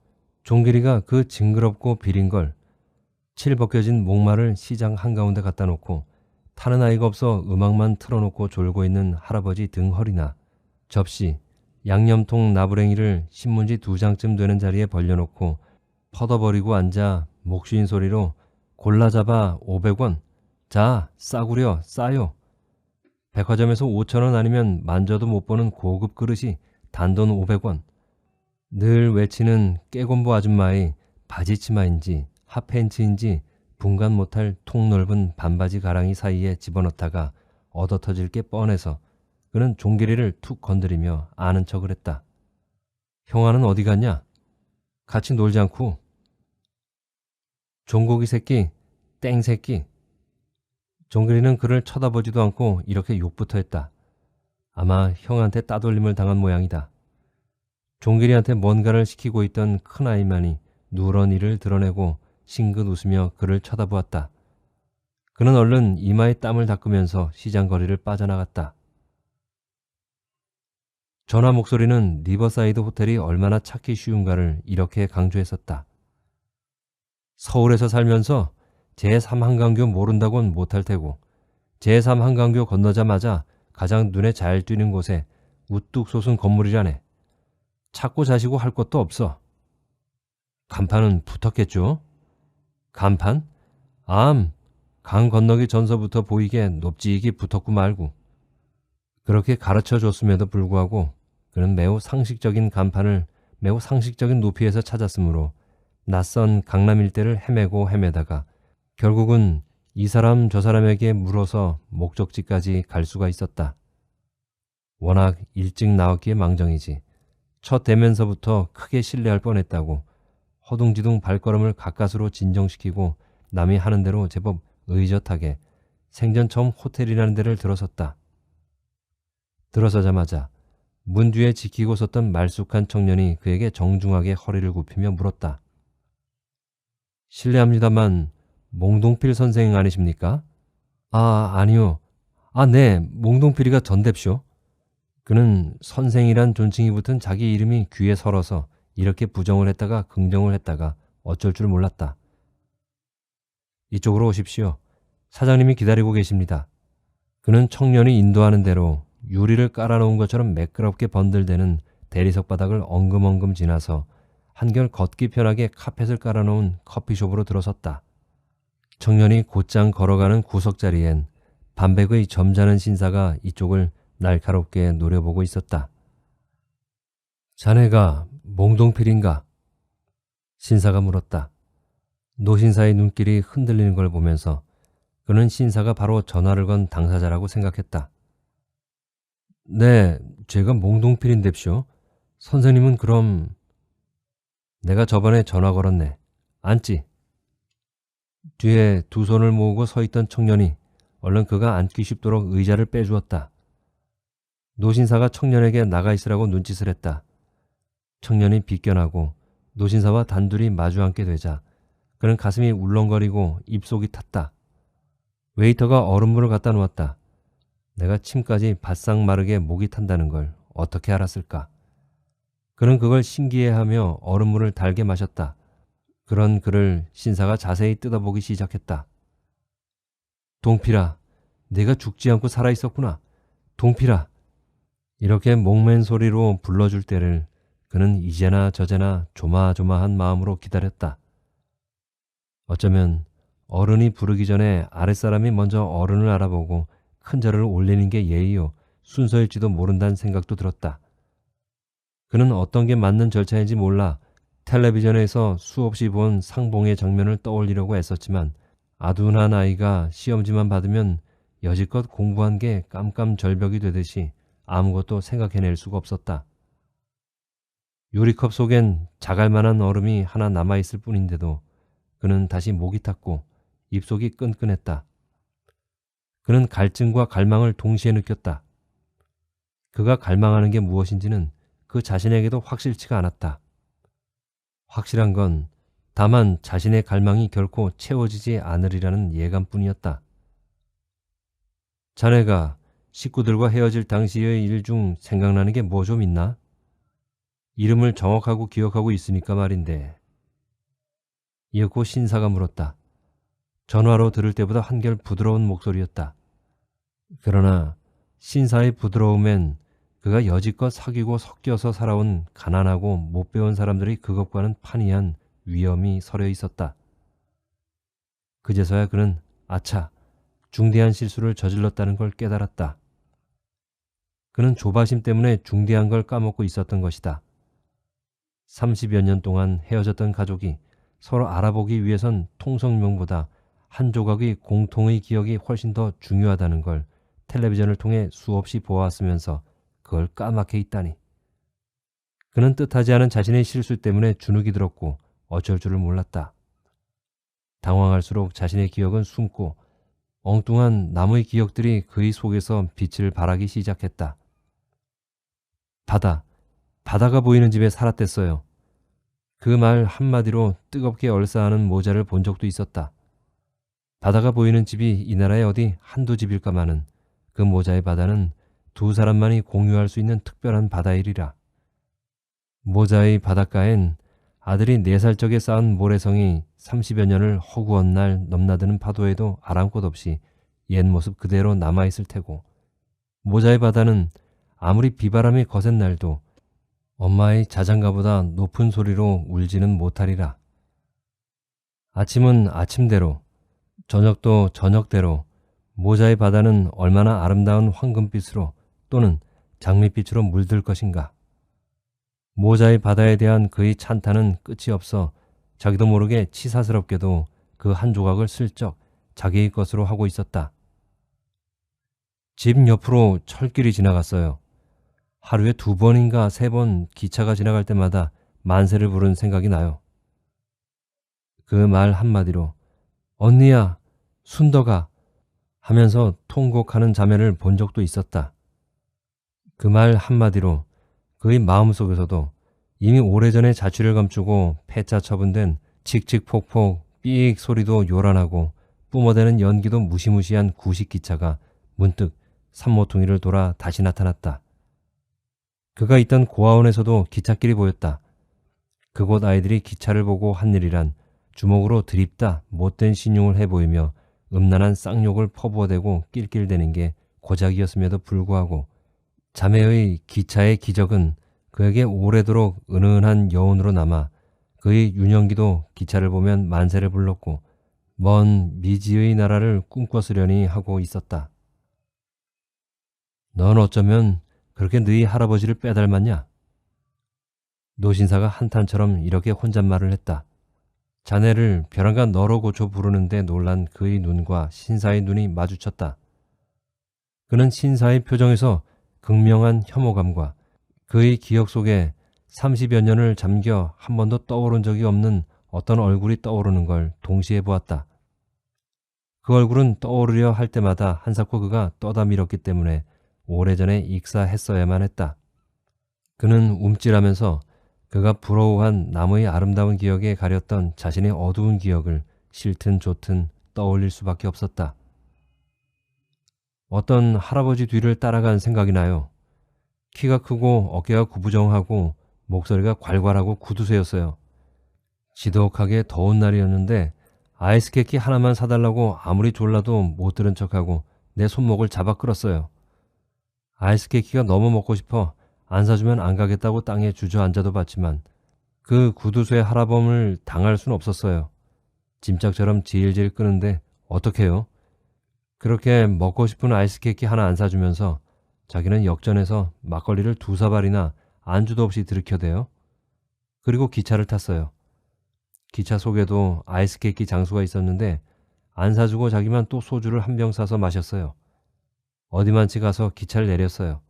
[SPEAKER 1] 종길이가 그 징그럽고 비린 걸 칠 벗겨진 목마를 시장 한가운데 갖다 놓고 타는 아이가 없어 음악만 틀어놓고 졸고 있는 할아버지 등허리나 접시, 양념통 나부랭이를 신문지 2장쯤 되는 자리에 벌려놓고 퍼덕버리고 앉아 목 쉬인 소리로 골라 잡아 500원, 자 싸구려 싸요. 백화점에서 5,000원 아니면 만져도 못 보는 고급 그릇이 단돈 500원. 늘 외치는 깨곰보 아줌마의 바지치마인지 핫팬츠인지 분간 못할 통 넓은 반바지 가랑이 사이에 집어넣다가 얻어터질 게 뻔해서 그는 종길이를 툭 건드리며 아는 척을 했다. 형아는 어디 갔냐? 같이 놀지 않고. 종고기 새끼 땡새끼. 종길이는 그를 쳐다보지도 않고 이렇게 욕부터 했다. 아마 형한테 따돌림을 당한 모양이다. 종길이한테 뭔가를 시키고 있던 큰아이만이 누런 이를 드러내고 싱긋 웃으며 그를 쳐다보았다. 그는 얼른 이마에 땀을 닦으면서 시장거리를 빠져나갔다. 전화 목소리는 리버사이드 호텔이 얼마나 찾기 쉬운가를 이렇게 강조했었다. 서울에서 살면서 제3한강교 모른다곤 못할 테고 제3한강교 건너자마자 가장 눈에 잘 띄는 곳에 우뚝 솟은 건물이라네. 찾고 자시고 할 것도 없어. 간판은 붙었겠죠? 간판? 강 건너기 전서부터 보이게 높직이 붙었고 말고. 그렇게 가르쳐 줬음에도 불구하고 그는 매우 상식적인 간판을 매우 상식적인 높이에서 찾았으므로 낯선 강남 일대를 헤매고 헤매다가 결국은 이 사람 저 사람에게 물어서 목적지까지 갈 수가 있었다. 워낙 일찍 나왔기에 망정이지. 첫 대면서부터 크게 실례할 뻔했다고 허둥지둥 발걸음을 가까스로 진정시키고 남이 하는 대로 제법 의젓하게 생전 처음 호텔이라는 데를 들어섰다. 들어서자마자 문 뒤에 지키고 섰던 말쑥한 청년이 그에게 정중하게 허리를 굽히며 물었다. 실례합니다만 몽동필 선생 아니십니까? 아니요. 네, 몽동필이가 전뎁쇼. 그는 선생이란 존칭이 붙은 자기 이름이 귀에 설어서 이렇게 부정을 했다가 긍정을 했다가 어쩔 줄 몰랐다. 이쪽으로 오십시오. 사장님이 기다리고 계십니다. 그는 청년이 인도하는 대로 유리를 깔아놓은 것처럼 매끄럽게 번들대는 대리석 바닥을 엉금엉금 지나서 한결 걷기 편하게 카펫을 깔아놓은 커피숍으로 들어섰다. 청년이 곧장 걸어가는 구석자리엔 반백의 점잖은 신사가 이쪽을 날카롭게 노려보고 있었다. 자네가 몽동필인가? 신사가 물었다. 노신사의 눈길이 흔들리는 걸 보면서 그는 신사가 바로 전화를 건 당사자라고 생각했다. 네, 제가 몽동필인뎁쇼. 선생님은 그럼... 내가 저번에 전화 걸었네. 앉지. 뒤에 두 손을 모으고 서 있던 청년이 얼른 그가 앉기 쉽도록 의자를 빼주었다. 노신사가 청년에게 나가 있으라고 눈짓을 했다. 청년이 비껴나고 노신사와 단둘이 마주 앉게 되자 그는 가슴이 울렁거리고 입속이 탔다. 웨이터가 얼음물을 갖다 놓았다. 내가 침까지 바싹 마르게 목이 탄다는 걸 어떻게 알았을까? 그는 그걸 신기해하며 얼음물을 달게 마셨다. 그런 그를 신사가 자세히 뜯어보기 시작했다. 동필아, 네가 죽지 않고 살아있었구나. 동필아. 이렇게 목맨 소리로 불러줄 때를 그는 이제나 저제나 조마조마한 마음으로 기다렸다. 어쩌면 어른이 부르기 전에 아랫사람이 먼저 어른을 알아보고 큰절을 올리는 게 예의요 순서일지도 모른다는 생각도 들었다. 그는 어떤 게 맞는 절차인지 몰라 텔레비전에서 수없이 본 상봉의 장면을 떠올리려고 애썼지만 아둔한 아이가 시험지만 받으면 여지껏 공부한 게 깜깜절벽이 되듯이 아무것도 생각해낼 수가 없었다. 유리컵 속엔 자갈만한 얼음이 하나 남아있을 뿐인데도 그는 다시 목이 탔고 입속이 끈끈했다. 그는 갈증과 갈망을 동시에 느꼈다. 그가 갈망하는 게 무엇인지는 그 자신에게도 확실치가 않았다. 확실한 건 다만 자신의 갈망이 결코 채워지지 않으리라는 예감뿐이었다. 자네가 식구들과 헤어질 당시의 일 중 생각나는 게 뭐 좀 있나? 이름을 정확하고 기억하고 있으니까 말인데. 이윽고 신사가 물었다. 전화로 들을 때보다 한결 부드러운 목소리였다. 그러나 신사의 부드러움엔 그가 여지껏 사귀고 섞여서 살아온 가난하고 못 배운 사람들이 그것과는 판이한 위험이 서려 있었다. 그제서야 그는 아차, 중대한 실수를 저질렀다는 걸 깨달았다. 그는 조바심 때문에 중대한 걸 까먹고 있었던 것이다. 30여 년 동안 헤어졌던 가족이 서로 알아보기 위해선 통성명보다 한 조각의 공통의 기억이 훨씬 더 중요하다는 걸 텔레비전을 통해 수없이 보아왔으면서 그걸 까맣게 있다니. 그는 뜻하지 않은 자신의 실수 때문에 주눅이 들었고 어쩔 줄을 몰랐다. 당황할수록 자신의 기억은 숨고 엉뚱한 남의 기억들이 그의 속에서 빛을 발하기 시작했다. 바다가 보이는 집에 살았댔어요. 그 말 한마디로 뜨겁게 얼싸하는 모자를 본 적도 있었다. 바다가 보이는 집이 이 나라에 어디 한두 집일까마는 그 모자의 바다는 두 사람만이 공유할 수 있는 특별한 바다이리라. 모자의 바닷가엔 아들이 4살 적에 쌓은 모래성이 30여 년을 허구한 날 넘나드는 파도에도 아랑곳 없이 옛 모습 그대로 남아있을 테고, 모자의 바다는 아무리 비바람이 거센 날도 엄마의 자장가보다 높은 소리로 울지는 못하리라. 아침은 아침대로, 저녁도 저녁대로 모자의 바다는 얼마나 아름다운 황금빛으로 또는 장밋빛으로 물들 것인가. 모자의 바다에 대한 그의 찬탄은 끝이 없어 자기도 모르게 치사스럽게도 그 한 조각을 슬쩍 자기의 것으로 하고 있었다. 집 옆으로 철길이 지나갔어요. 하루에 2번인가 3번 기차가 지나갈 때마다 만세를 부른 생각이 나요. 그 말 한마디로 언니야, 순덕아 하면서 통곡하는 자매를 본 적도 있었다. 그 말 한마디로 그의 마음속에서도 이미 오래전에 자취를 감추고 폐자 처분된 칙칙폭폭 삑 소리도 요란하고 뿜어대는 연기도 무시무시한 구식 기차가 문득 산모퉁이를 돌아 다시 나타났다. 그가 있던 고아원에서도 기찻길이 보였다. 그곳 아이들이 기차를 보고 한 일이란 주먹으로 드립다 못된 신용을 해보이며 음란한 쌍욕을 퍼부어대고 낄낄대는 게 고작이었음에도 불구하고 자매의 기차의 기적은 그에게 오래도록 은은한 여운으로 남아 그의 윤영기도 기차를 보면 만세를 불렀고 먼 미지의 나라를 꿈꿔쓰려니 하고 있었다. 넌 어쩌면 그렇게 너희 할아버지를 빼닮았냐? 노신사가 한탄처럼 이렇게 혼잣말을 했다. 자네를 벼랑간 너로 고쳐 부르는데 놀란 그의 눈과 신사의 눈이 마주쳤다. 그는 신사의 표정에서 극명한 혐오감과 그의 기억 속에 30여 년을 잠겨 한 번도 떠오른 적이 없는 어떤 얼굴이 떠오르는 걸 동시에 보았다. 그 얼굴은 떠오르려 할 때마다 한사코 그가 떠다 밀었기 때문에 오래전에 익사했어야만 했다. 그는 움찔하면서 그가 부러워한 남의 아름다운 기억에 가렸던 자신의 어두운 기억을 싫든 좋든 떠올릴 수밖에 없었다. 어떤 할아버지 뒤를 따라간 생각이 나요. 키가 크고 어깨가 구부정하고 목소리가 괄괄하고 구두쇠였어요. 지독하게 더운 날이었는데 아이스케이크 하나만 사달라고 아무리 졸라도 못 들은 척하고 내 손목을 잡아 끌었어요. 아이스케이크가 너무 먹고 싶어 안 사주면 안 가겠다고 땅에 주저앉아도 봤지만 그 구두쇠 할아범을 당할 순 없었어요. 짐짝처럼 질질 끄는데 어떡해요? 그렇게 먹고 싶은 아이스케이크 하나 안 사주면서 자기는 역전해서 막걸리를 2사발이나 안주도 없이 들이켜대요. 그리고 기차를 탔어요. 기차 속에도 아이스케이크 장수가 있었는데 안 사주고 자기만 또 소주를 한 병 사서 마셨어요. 어디만치 가서 기차를 내렸어요.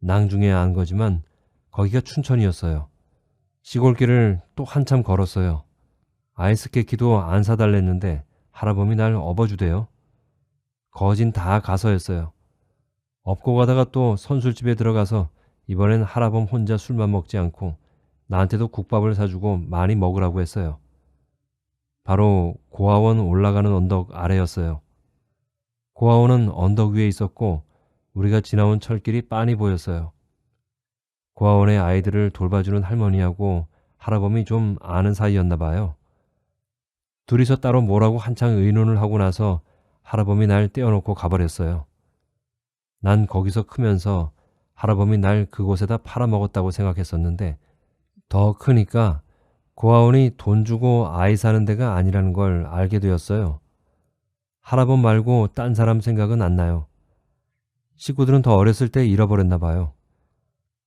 [SPEAKER 1] 낭중에 안 거지만 거기가 춘천이었어요. 시골길을 또 한참 걸었어요. 아이스케이크도 안 사달랬는데 할아범이 날 업어주대요. 거진 다 가서였어요. 업고 가다가 또 선술집에 들어가서 이번엔 할아범 혼자 술만 먹지 않고 나한테도 국밥을 사주고 많이 먹으라고 했어요. 바로 고아원 올라가는 언덕 아래였어요. 고아원은 언덕 위에 있었고 우리가 지나온 철길이 빤히 보였어요. 고아원의 아이들을 돌봐주는 할머니하고 할아범이 좀 아는 사이였나 봐요. 둘이서 따로 뭐라고 한창 의논을 하고 나서 할아범이 날 떼어놓고 가버렸어요. 난 거기서 크면서 할아범이 날 그곳에다 팔아먹었다고 생각했었는데 더 크니까 고아원이 돈 주고 아이 사는 데가 아니라는 걸 알게 되었어요. 할아범 말고 딴 사람 생각은 안 나요. 식구들은 더 어렸을 때 잃어버렸나 봐요.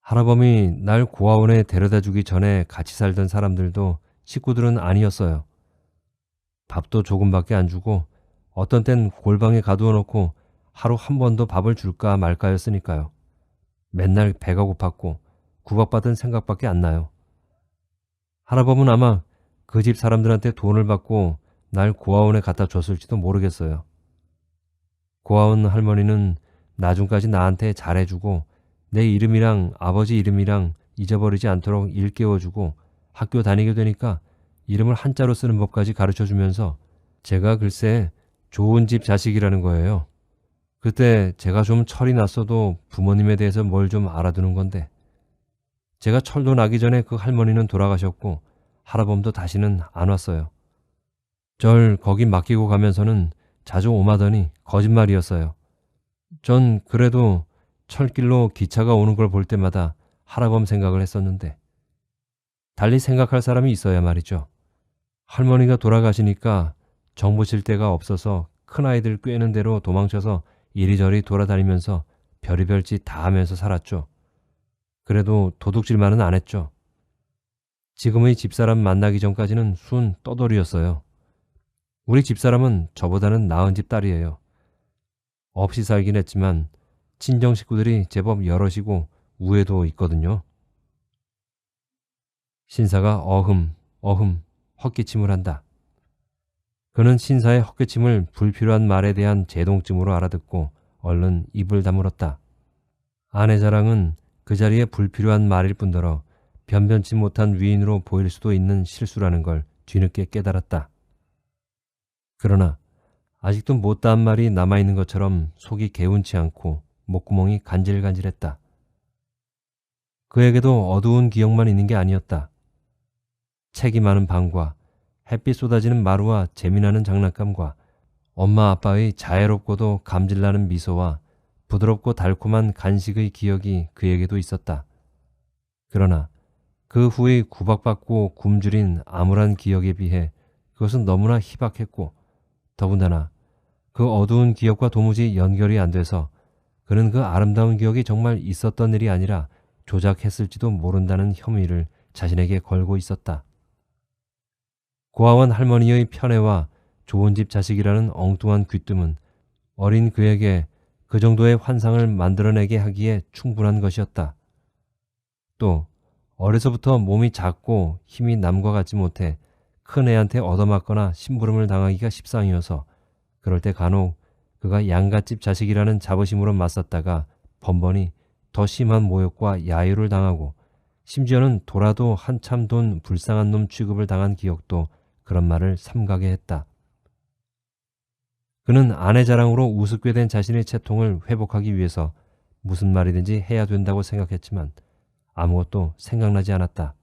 [SPEAKER 1] 할아범이 날 고아원에 데려다 주기 전에 같이 살던 사람들도 식구들은 아니었어요. 밥도 조금밖에 안 주고 어떤 땐 골방에 가두어 놓고 하루 한 번도 밥을 줄까 말까였으니까요. 맨날 배가 고팠고 구박받은 생각밖에 안 나요. 할아범은 아마 그 집 사람들한테 돈을 받고 날 고아원에 갖다 줬을지도 모르겠어요. 고아원 할머니는 나중까지 나한테 잘해주고 내 이름이랑 아버지 이름이랑 잊어버리지 않도록 일깨워주고 학교 다니게 되니까 이름을 한자로 쓰는 법까지 가르쳐주면서 제가 글쎄 좋은 집 자식이라는 거예요. 그때 제가 좀 철이 났어도 부모님에 대해서 뭘 좀 알아두는 건데 제가 철도 나기 전에 그 할머니는 돌아가셨고 할아범도 다시는 안 왔어요. 절 거기 맡기고 가면서는 자주 오마더니 거짓말이었어요. 전 그래도 철길로 기차가 오는 걸 볼 때마다 할아범 생각을 했었는데 달리 생각할 사람이 있어야 말이죠. 할머니가 돌아가시니까 정부 칠 데가 없어서 큰아이들 꿰는 대로 도망쳐서 이리저리 돌아다니면서 별의별 짓 다 하면서 살았죠. 그래도 도둑질만은 안 했죠. 지금의 집사람 만나기 전까지는 순 떠돌이였어요. 우리 집사람은 저보다는 나은 집 딸이에요. 없이 살긴 했지만 친정 식구들이 제법 여럿이고 우애도 있거든요. 신사가 어흠 헛기침을 한다. 그는 신사의 헛기침을 불필요한 말에 대한 제동쯤으로 알아듣고 얼른 입을 다물었다. 아내 자랑은 그 자리에 불필요한 말일 뿐더러 변변치 못한 위인으로 보일 수도 있는 실수라는 걸 뒤늦게 깨달았다. 그러나 아직도 못다한 말이 남아있는 것처럼 속이 개운치 않고 목구멍이 간질간질했다. 그에게도 어두운 기억만 있는 게 아니었다. 책이 많은 방과 햇빛 쏟아지는 마루와 재미나는 장난감과 엄마 아빠의 자애롭고도 감질나는 미소와 부드럽고 달콤한 간식의 기억이 그에게도 있었다. 그러나 그 후의 구박받고 굶주린 암울한 기억에 비해 그것은 너무나 희박했고 더군다나 그 어두운 기억과 도무지 연결이 안 돼서 그는 그 아름다운 기억이 정말 있었던 일이 아니라 조작했을지도 모른다는 혐의를 자신에게 걸고 있었다. 고아원 할머니의 편애와 좋은 집 자식이라는 엉뚱한 귀뜸은 어린 그에게 그 정도의 환상을 만들어내게 하기에 충분한 것이었다. 또 어려서부터 몸이 작고 힘이 남과 같지 못해 큰 애한테 얻어맞거나 심부름을 당하기가 십상이어서 그럴 때 간혹 그가 양갓집 자식이라는 자부심으로 맞섰다가 번번이 더 심한 모욕과 야유를 당하고 심지어는 돌아도 한참 돈 불쌍한 놈 취급을 당한 기억도 그런 말을 삼가게 했다. 그는 아내 자랑으로 우습게 된 자신의 채통을 회복하기 위해서 무슨 말이든지 해야 된다고 생각했지만 아무것도 생각나지 않았다.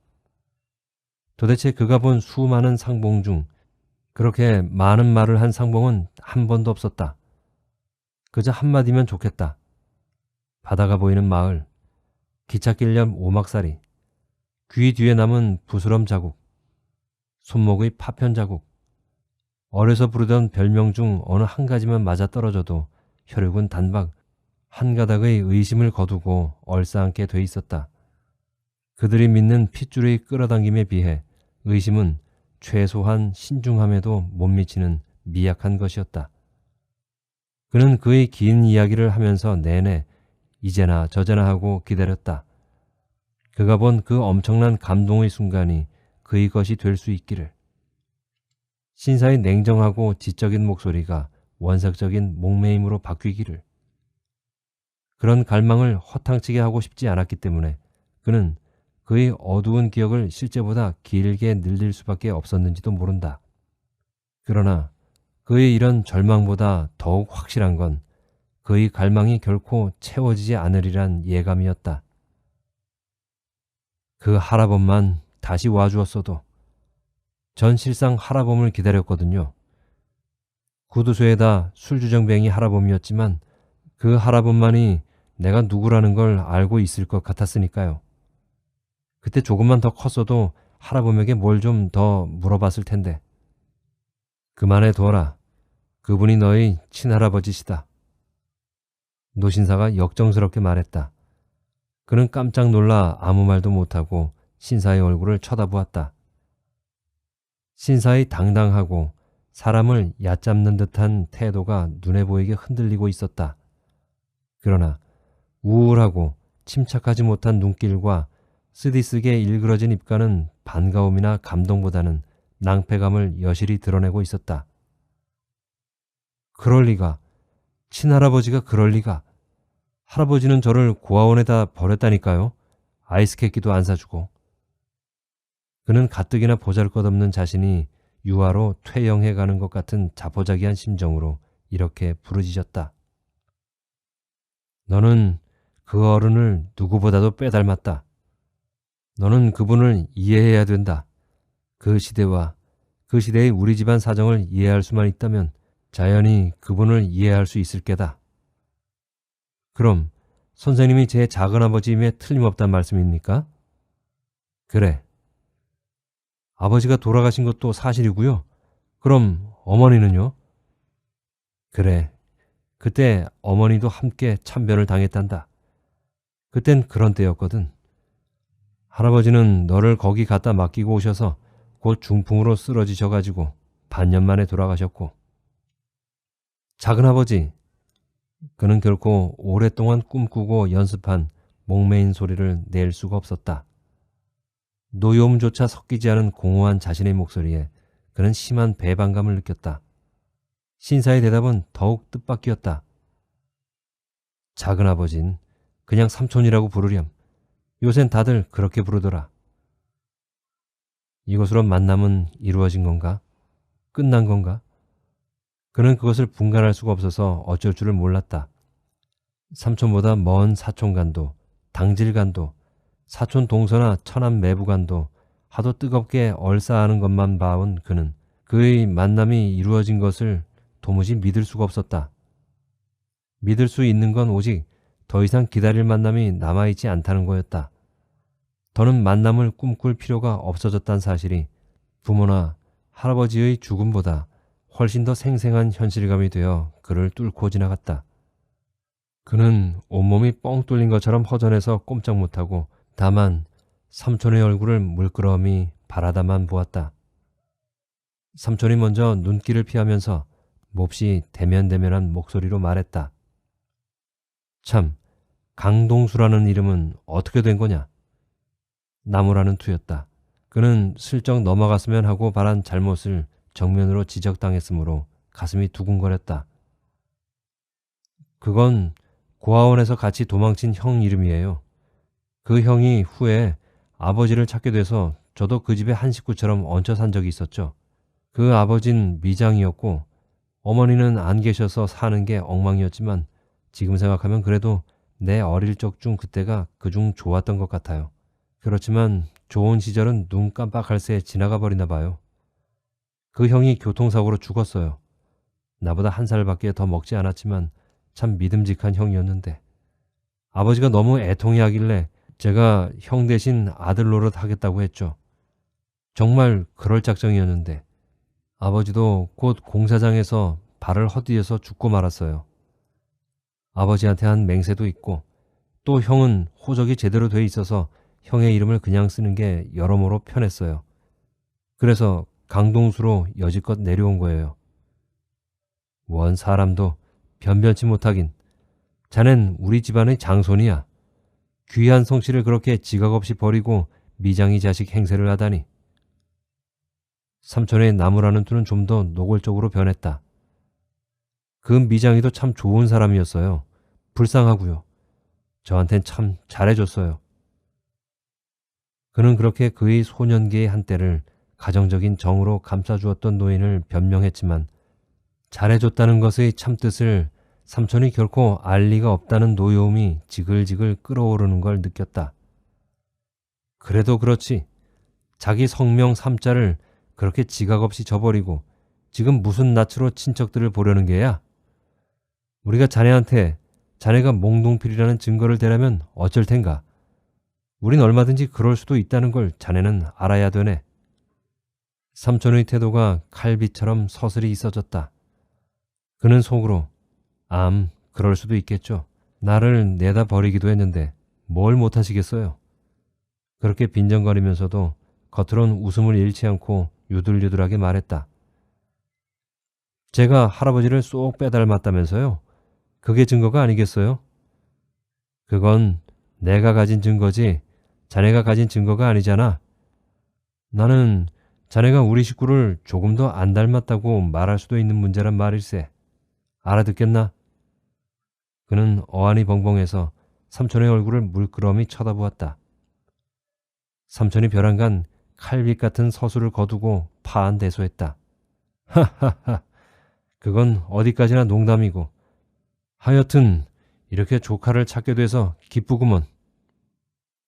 [SPEAKER 1] 도대체 그가 본 수많은 상봉 중 그렇게 많은 말을 한 상봉은 한 번도 없었다. 그저 한마디면 좋겠다. 바다가 보이는 마을, 기찻길 옆 오막살이, 귀 뒤에 남은 부스럼 자국, 손목의 파편 자국, 어려서 부르던 별명 중 어느 한 가지만 맞아떨어져도 혈육은 단박 한 가닥의 의심을 거두고 얼싸안게 돼 있었다. 그들이 믿는 핏줄의 끌어당김에 비해 의심은 최소한 신중함에도 못 미치는 미약한 것이었다. 그는 그의 긴 이야기를 하면서 내내 이제나 저제나 하고 기다렸다. 그가 본 그 엄청난 감동의 순간이 그의 것이 될 수 있기를. 신사의 냉정하고 지적인 목소리가 원색적인 목매임으로 바뀌기를. 그런 갈망을 허탕치게 하고 싶지 않았기 때문에 그는 그의 어두운 기억을 실제보다 길게 늘릴 수밖에 없었는지도 모른다. 그러나 그의 이런 절망보다 더욱 확실한 건 그의 갈망이 결코 채워지지 않으리란 예감이었다. 그 할아범만 다시 와주었어도. 전 실상 할아범을 기다렸거든요. 구두소에다 술주정뱅이 할아범이었지만 그 할아범만이 내가 누구라는 걸 알고 있을 것 같았으니까요. 그때 조금만 더 컸어도 할아범에게 뭘 좀 더 물어봤을 텐데. 그만해 둬라. 그분이 너의 친할아버지시다. 노신사가 역정스럽게 말했다. 그는 깜짝 놀라 아무 말도 못하고 신사의 얼굴을 쳐다보았다. 신사의 당당하고 사람을 얕잡는 듯한 태도가 눈에 보이게 흔들리고 있었다. 그러나 우울하고 침착하지 못한 눈길과 쓰디쓰게 일그러진 입가는 반가움이나 감동보다는 낭패감을 여실히 드러내고 있었다. 그럴 리가. 친할아버지가 그럴 리가. 할아버지는 저를 고아원에다 버렸다니까요. 아이스케이크도 안 사주고. 그는 가뜩이나 보잘것없는 자신이 유아로 퇴영해가는 것 같은 자포자기한 심정으로 이렇게 부르짖었다. 너는 그 어른을 누구보다도 빼닮았다. 너는 그분을 이해해야 된다. 그 시대와 그 시대의 우리 집안 사정을 이해할 수만 있다면 자연히 그분을 이해할 수 있을 게다. 그럼 선생님이 제 작은아버지임에 틀림없단 말씀입니까? 그래. 아버지가 돌아가신 것도 사실이고요. 그럼 어머니는요? 그래. 그때 어머니도 함께 참변을 당했단다. 그땐 그런 때였거든. 할아버지는 너를 거기 갖다 맡기고 오셔서 곧 중풍으로 쓰러지셔가지고 반년 만에 돌아가셨고. 작은아버지, 그는 결코 오랫동안 꿈꾸고 연습한 목매인 소리를 낼 수가 없었다. 노여움조차 섞이지 않은 공허한 자신의 목소리에 그는 심한 배반감을 느꼈다. 신사의 대답은 더욱 뜻밖이었다. 작은아버진 그냥 삼촌이라고 부르렴. 요샌 다들 그렇게 부르더라. 이것으로 만남은 이루어진 건가? 끝난 건가? 그는 그것을 분간할 수가 없어서 어쩔 줄을 몰랐다. 삼촌보다 먼 사촌간도, 당질간도, 사촌 동서나 처남 매부간도 하도 뜨겁게 얼싸하는 것만 봐온 그는 그의 만남이 이루어진 것을 도무지 믿을 수가 없었다. 믿을 수 있는 건 오직 더 이상 기다릴 만남이 남아있지 않다는 거였다. 더는 만남을 꿈꿀 필요가 없어졌다는 사실이 부모나 할아버지의 죽음보다 훨씬 더 생생한 현실감이 되어 그를 뚫고 지나갔다. 그는 온몸이 뻥 뚫린 것처럼 허전해서 꼼짝 못하고 다만 삼촌의 얼굴을 물끄러미 바라다만 보았다. 삼촌이 먼저 눈길을 피하면서 몹시 대면대면한 목소리로 말했다. 참, 강동수라는 이름은 어떻게 된 거냐? 나무라는 투였다. 그는 슬쩍 넘어갔으면 하고 바란 잘못을 정면으로 지적당했으므로 가슴이 두근거렸다. 그건 고아원에서 같이 도망친 형 이름이에요. 그 형이 후에 아버지를 찾게 돼서 저도 그 집에 한 식구처럼 얹혀 산 적이 있었죠. 그 아버진 미장이었고 어머니는 안 계셔서 사는 게 엉망이었지만 지금 생각하면 그래도 내 어릴 적 중 그때가 그중 좋았던 것 같아요. 그렇지만 좋은 시절은 눈 깜빡할 새에 지나가 버리나 봐요. 그 형이 교통사고로 죽었어요. 나보다 한 살밖에 더 먹지 않았지만 참 믿음직한 형이었는데 아버지가 너무 애통해하길래 제가 형 대신 아들 노릇 하겠다고 했죠. 정말 그럴 작정이었는데 아버지도 곧 공사장에서 발을 헛디뎌서 죽고 말았어요. 아버지한테 한 맹세도 있고 또 형은 호적이 제대로 돼 있어서 형의 이름을 그냥 쓰는 게 여러모로 편했어요. 그래서 강동수로 여지껏 내려온 거예요. 원 사람도 변변치 못하긴. 자넨 우리 집안의 장손이야. 귀한 성씨를 그렇게 지각 없이 버리고 미장이 자식 행세를 하다니. 삼촌의 나무라는 투는 좀 더 노골적으로 변했다. 그 미장이도 참 좋은 사람이었어요. 불쌍하고요. 저한텐 참 잘해줬어요. 그는 그렇게 그의 소년기의 한때를 가정적인 정으로 감싸주었던 노인을 변명했지만 잘해줬다는 것의 참뜻을 삼촌이 결코 알 리가 없다는 노여움이 지글지글 끓어오르는 걸 느꼈다. 그래도 그렇지. 자기 성명 삼자를 그렇게 지각 없이 저버리고 지금 무슨 낯으로 친척들을 보려는 게야? 우리가 자네한테 자네가 몽둥필이라는 증거를 대라면 어쩔 텐가? 우린 얼마든지 그럴 수도 있다는 걸 자네는 알아야 되네. 삼촌의 태도가 칼빛처럼 서슬이 있어졌다. 그는 속으로 그럴 수도 있겠죠. 나를 내다 버리기도 했는데 뭘 못하시겠어요. 그렇게 빈정거리면서도 겉으론 웃음을 잃지 않고 유들유들하게 말했다. 제가 할아버지를 쏙 빼닮았다면서요? 그게 증거가 아니겠어요? 그건 내가 가진 증거지 자네가 가진 증거가 아니잖아. 나는 자네가 우리 식구를 조금 더 안 닮았다고 말할 수도 있는 문제란 말일세. 알아듣겠나? 그는 어안이 벙벙해서 삼촌의 얼굴을 물끄러미 쳐다보았다. 삼촌이 벼랑간 칼빛 같은 서술을 거두고 파안대소했다. 하하하, 그건 어디까지나 농담이고 하여튼 이렇게 조카를 찾게 돼서 기쁘구먼.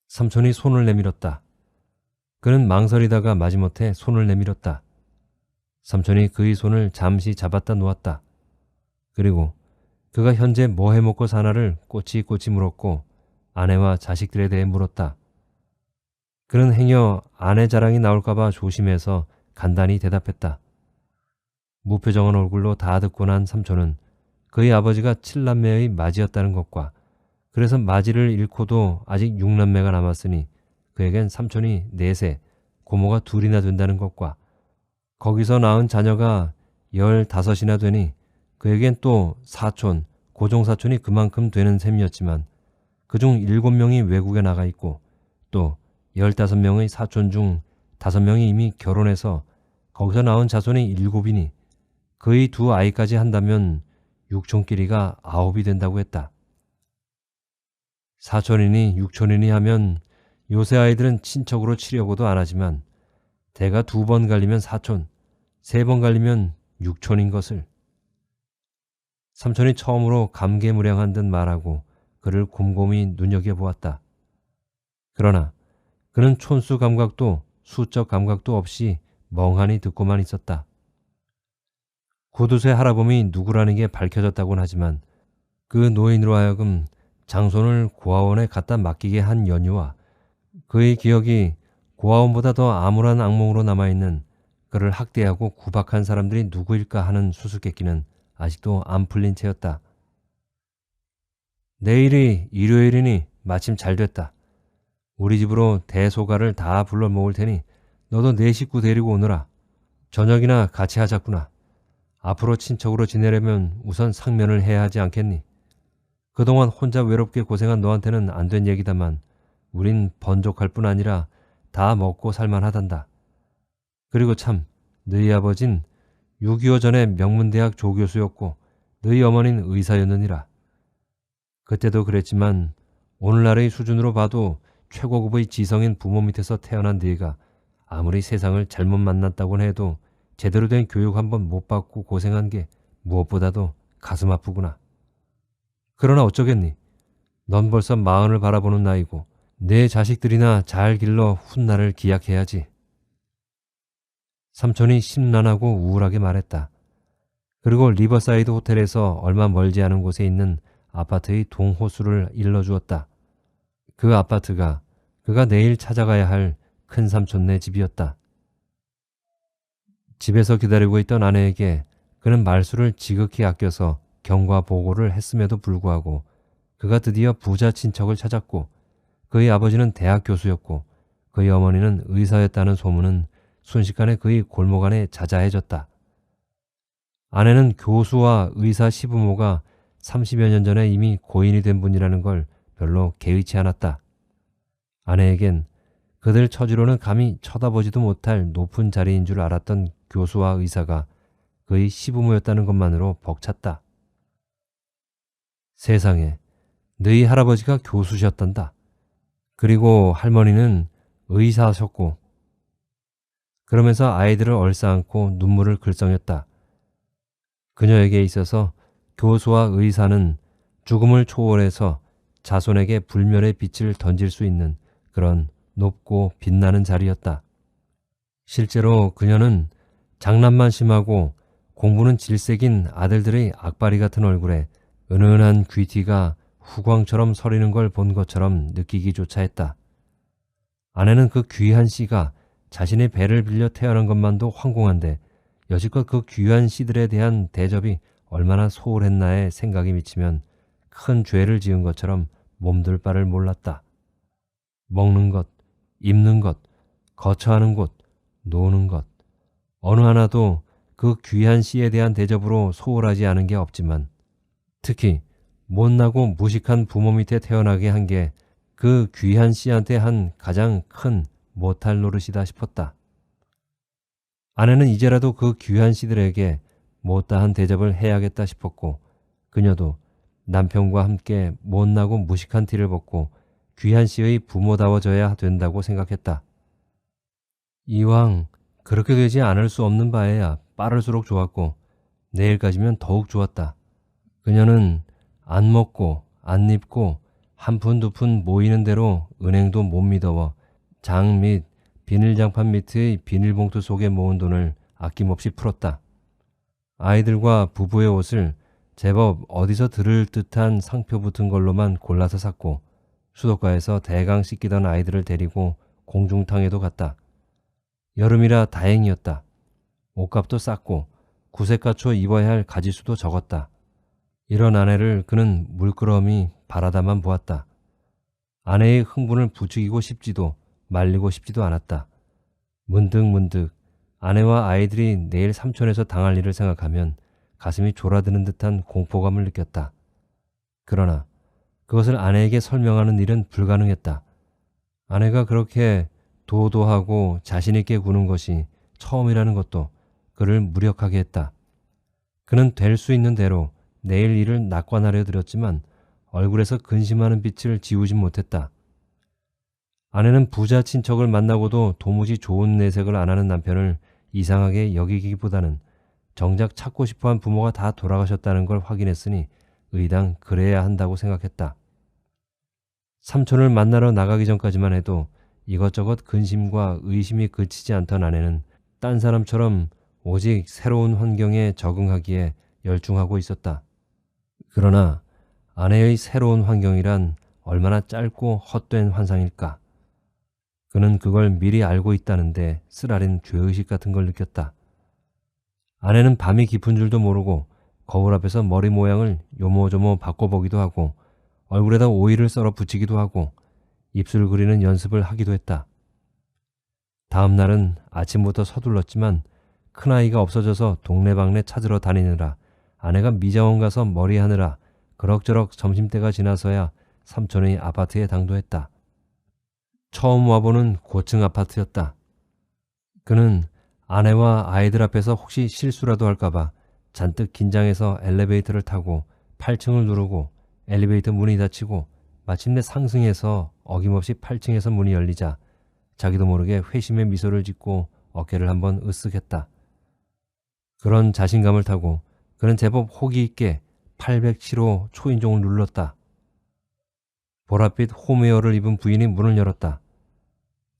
[SPEAKER 1] 삼촌이 손을 내밀었다. 그는 망설이다가 마지못해 손을 내밀었다. 삼촌이 그의 손을 잠시 잡았다 놓았다. 그리고 그가 현재 뭐 해먹고 사나를 꼬치꼬치 물었고 아내와 자식들에 대해 물었다. 그는 행여 아내 자랑이 나올까봐 조심해서 간단히 대답했다. 무표정한 얼굴로 다 듣고 난 삼촌은 그의 아버지가 7남매의 맏이었다는 것과 그래서 맏이를 잃고도 아직 6남매가 남았으니 그에겐 삼촌이 4세, 고모가 2이나 된다는 것과 거기서 낳은 자녀가 15이나 되니 그에겐 또 사촌, 고종사촌이 그만큼 되는 셈이었지만 그중 7명이 외국에 나가 있고 또 15명의 사촌 중 5명이 이미 결혼해서 거기서 낳은 자손이 7이니 그의 2 아이까지 한다면 육촌끼리가 9이 된다고 했다. 사촌이니 육촌이니 하면 요새 아이들은 친척으로 치려고도 안 하지만 대가 2번 갈리면 사촌, 3번 갈리면 육촌인 것을. 삼촌이 처음으로 감개무량한 듯 말하고 그를 곰곰이 눈여겨보았다. 그러나 그는 촌수 감각도 수적 감각도 없이 멍하니 듣고만 있었다. 구두쇠 할아범이 누구라는 게 밝혀졌다곤 하지만 그 노인으로 하여금 장손을 고아원에 갖다 맡기게 한 연유와 그의 기억이 고아원보다 더 암울한 악몽으로 남아있는 그를 학대하고 구박한 사람들이 누구일까 하는 수수께끼는 아직도 안 풀린 채였다. 내일이 일요일이니 마침 잘 됐다. 우리 집으로 대소가를 다 불러 모을 테니 너도 네 식구 데리고 오너라. 저녁이나 같이 하자꾸나. 앞으로 친척으로 지내려면 우선 상면을 해야 하지 않겠니? 그동안 혼자 외롭게 고생한 너한테는 안 된 얘기다만 우린 번족할 뿐 아니라 다 먹고 살만하단다. 그리고 참 너희 아버진 6.25 전에 명문대학 조교수였고 너희 어머니는 의사였느니라. 그때도 그랬지만 오늘날의 수준으로 봐도 최고급의 지성인 부모 밑에서 태어난 네가 아무리 세상을 잘못 만났다곤 해도 제대로 된 교육 한번 못 받고 고생한 게 무엇보다도 가슴 아프구나. 그러나 어쩌겠니? 넌 벌써 40을 바라보는 나이고 내 자식들이나 잘 길러 훗날을 기약해야지. 삼촌이 심란하고 우울하게 말했다. 그리고 리버사이드 호텔에서 얼마 멀지 않은 곳에 있는 아파트의 동호수를 일러주었다. 그 아파트가 그가 내일 찾아가야 할 큰삼촌네 집이었다. 집에서 기다리고 있던 아내에게 그는 말수를 지극히 아껴서 경과 보고를 했음에도 불구하고 그가 드디어 부자 친척을 찾았고 그의 아버지는 대학 교수였고 그의 어머니는 의사였다는 소문은 순식간에 그의 골목 안에 자자해졌다. 아내는 교수와 의사 시부모가 30여 년 전에 이미 고인이 된 분이라는 걸 별로 개의치 않았다. 아내에겐 그들 처지로는 감히 쳐다보지도 못할 높은 자리인 줄 알았던 교수와 의사가 그의 시부모였다는 것만으로 벅찼다. 세상에, 너희 할아버지가 교수셨단다. 그리고 할머니는 의사하셨고. 그러면서 아이들을 얼싸안고 눈물을 글썽였다. 그녀에게 있어서 교수와 의사는 죽음을 초월해서 자손에게 불멸의 빛을 던질 수 있는 그런 높고 빛나는 자리였다. 실제로 그녀는 장난만 심하고 공부는 질색인 아들들의 악바리 같은 얼굴에 은은한 귀티가 후광처럼 서리는 걸 본 것처럼 느끼기조차 했다. 아내는 그 귀한 씨가 자신의 배를 빌려 태어난 것만도 황공한데 여지껏 그 귀한 씨들에 대한 대접이 얼마나 소홀했나에 생각이 미치면 큰 죄를 지은 것처럼 몸둘 바를 몰랐다. 먹는 것, 입는 것, 거처하는 곳, 노는 것, 어느 하나도 그 귀한 씨에 대한 대접으로 소홀하지 않은 게 없지만 특히 못나고 무식한 부모 밑에 태어나게 한 게 그 귀한 씨한테 한 가장 큰 못할 노릇이다 싶었다. 아내는 이제라도 그 귀한 씨들에게 못다한 대접을 해야겠다 싶었고 그녀도 남편과 함께 못나고 무식한 티를 벗고 귀한 씨의 부모다워져야 된다고 생각했다. 이왕 그렇게 되지 않을 수 없는 바에야 빠를수록 좋았고 내일까지면 더욱 좋았다. 그녀는 안 먹고 안 입고 한 푼 두 푼 모이는 대로 은행도 못 믿어워 장 및 비닐장판 밑의 비닐봉투 속에 모은 돈을 아낌없이 풀었다. 아이들과 부부의 옷을 제법 어디서 들을 듯한 상표 붙은 걸로만 골라서 샀고 수도가에서 대강 씻기던 아이들을 데리고 공중탕에도 갔다. 여름이라 다행이었다. 옷값도 쌌고 구색갖춰 입어야 할 가지수도 적었다. 이런 아내를 그는 물끄러미 바라다만 보았다. 아내의 흥분을 부추기고 싶지도 말리고 싶지도 않았다. 문득문득 아내와 아이들이 내일 삼촌에서 당할 일을 생각하면 가슴이 졸아드는 듯한 공포감을 느꼈다. 그러나 그것을 아내에게 설명하는 일은 불가능했다. 아내가 그렇게 도도하고 자신있게 구는 것이 처음이라는 것도 그를 무력하게 했다. 그는 될 수 있는 대로 내일 일을 낙관하려 들었지만 얼굴에서 근심하는 빛을 지우지 못했다. 아내는 부자 친척을 만나고도 도무지 좋은 내색을 안 하는 남편을 이상하게 여기기보다는 정작 찾고 싶어한 부모가 다 돌아가셨다는 걸 확인했으니 의당 그래야 한다고 생각했다. 삼촌을 만나러 나가기 전까지만 해도 이것저것 근심과 의심이 그치지 않던 아내는 딴 사람처럼 오직 새로운 환경에 적응하기에 열중하고 있었다. 그러나 아내의 새로운 환경이란 얼마나 짧고 헛된 환상일까. 그는 그걸 미리 알고 있다는데 쓰라린 죄의식 같은 걸 느꼈다. 아내는 밤이 깊은 줄도 모르고 거울 앞에서 머리 모양을 요모조모 바꿔보기도 하고 얼굴에다 오일을 썰어 붙이기도 하고 입술 그리는 연습을 하기도 했다. 다음 날은 아침부터 서둘렀지만 큰아이가 없어져서 동네방네 찾으러 다니느라 아내가 미자원 가서 머리하느라 그럭저럭 점심때가 지나서야 삼촌의 아파트에 당도했다. 처음 와보는 고층 아파트였다. 그는 아내와 아이들 앞에서 혹시 실수라도 할까봐 잔뜩 긴장해서 엘리베이터를 타고 8층을 누르고 엘리베이터 문이 닫히고 마침내 상승해서 어김없이 8층에서 문이 열리자 자기도 모르게 회심의 미소를 짓고 어깨를 한번 으쓱했다. 그런 자신감을 타고 그는 제법 호기 있게 807호 초인종을 눌렀다. 보랏빛 홈웨어를 입은 부인이 문을 열었다.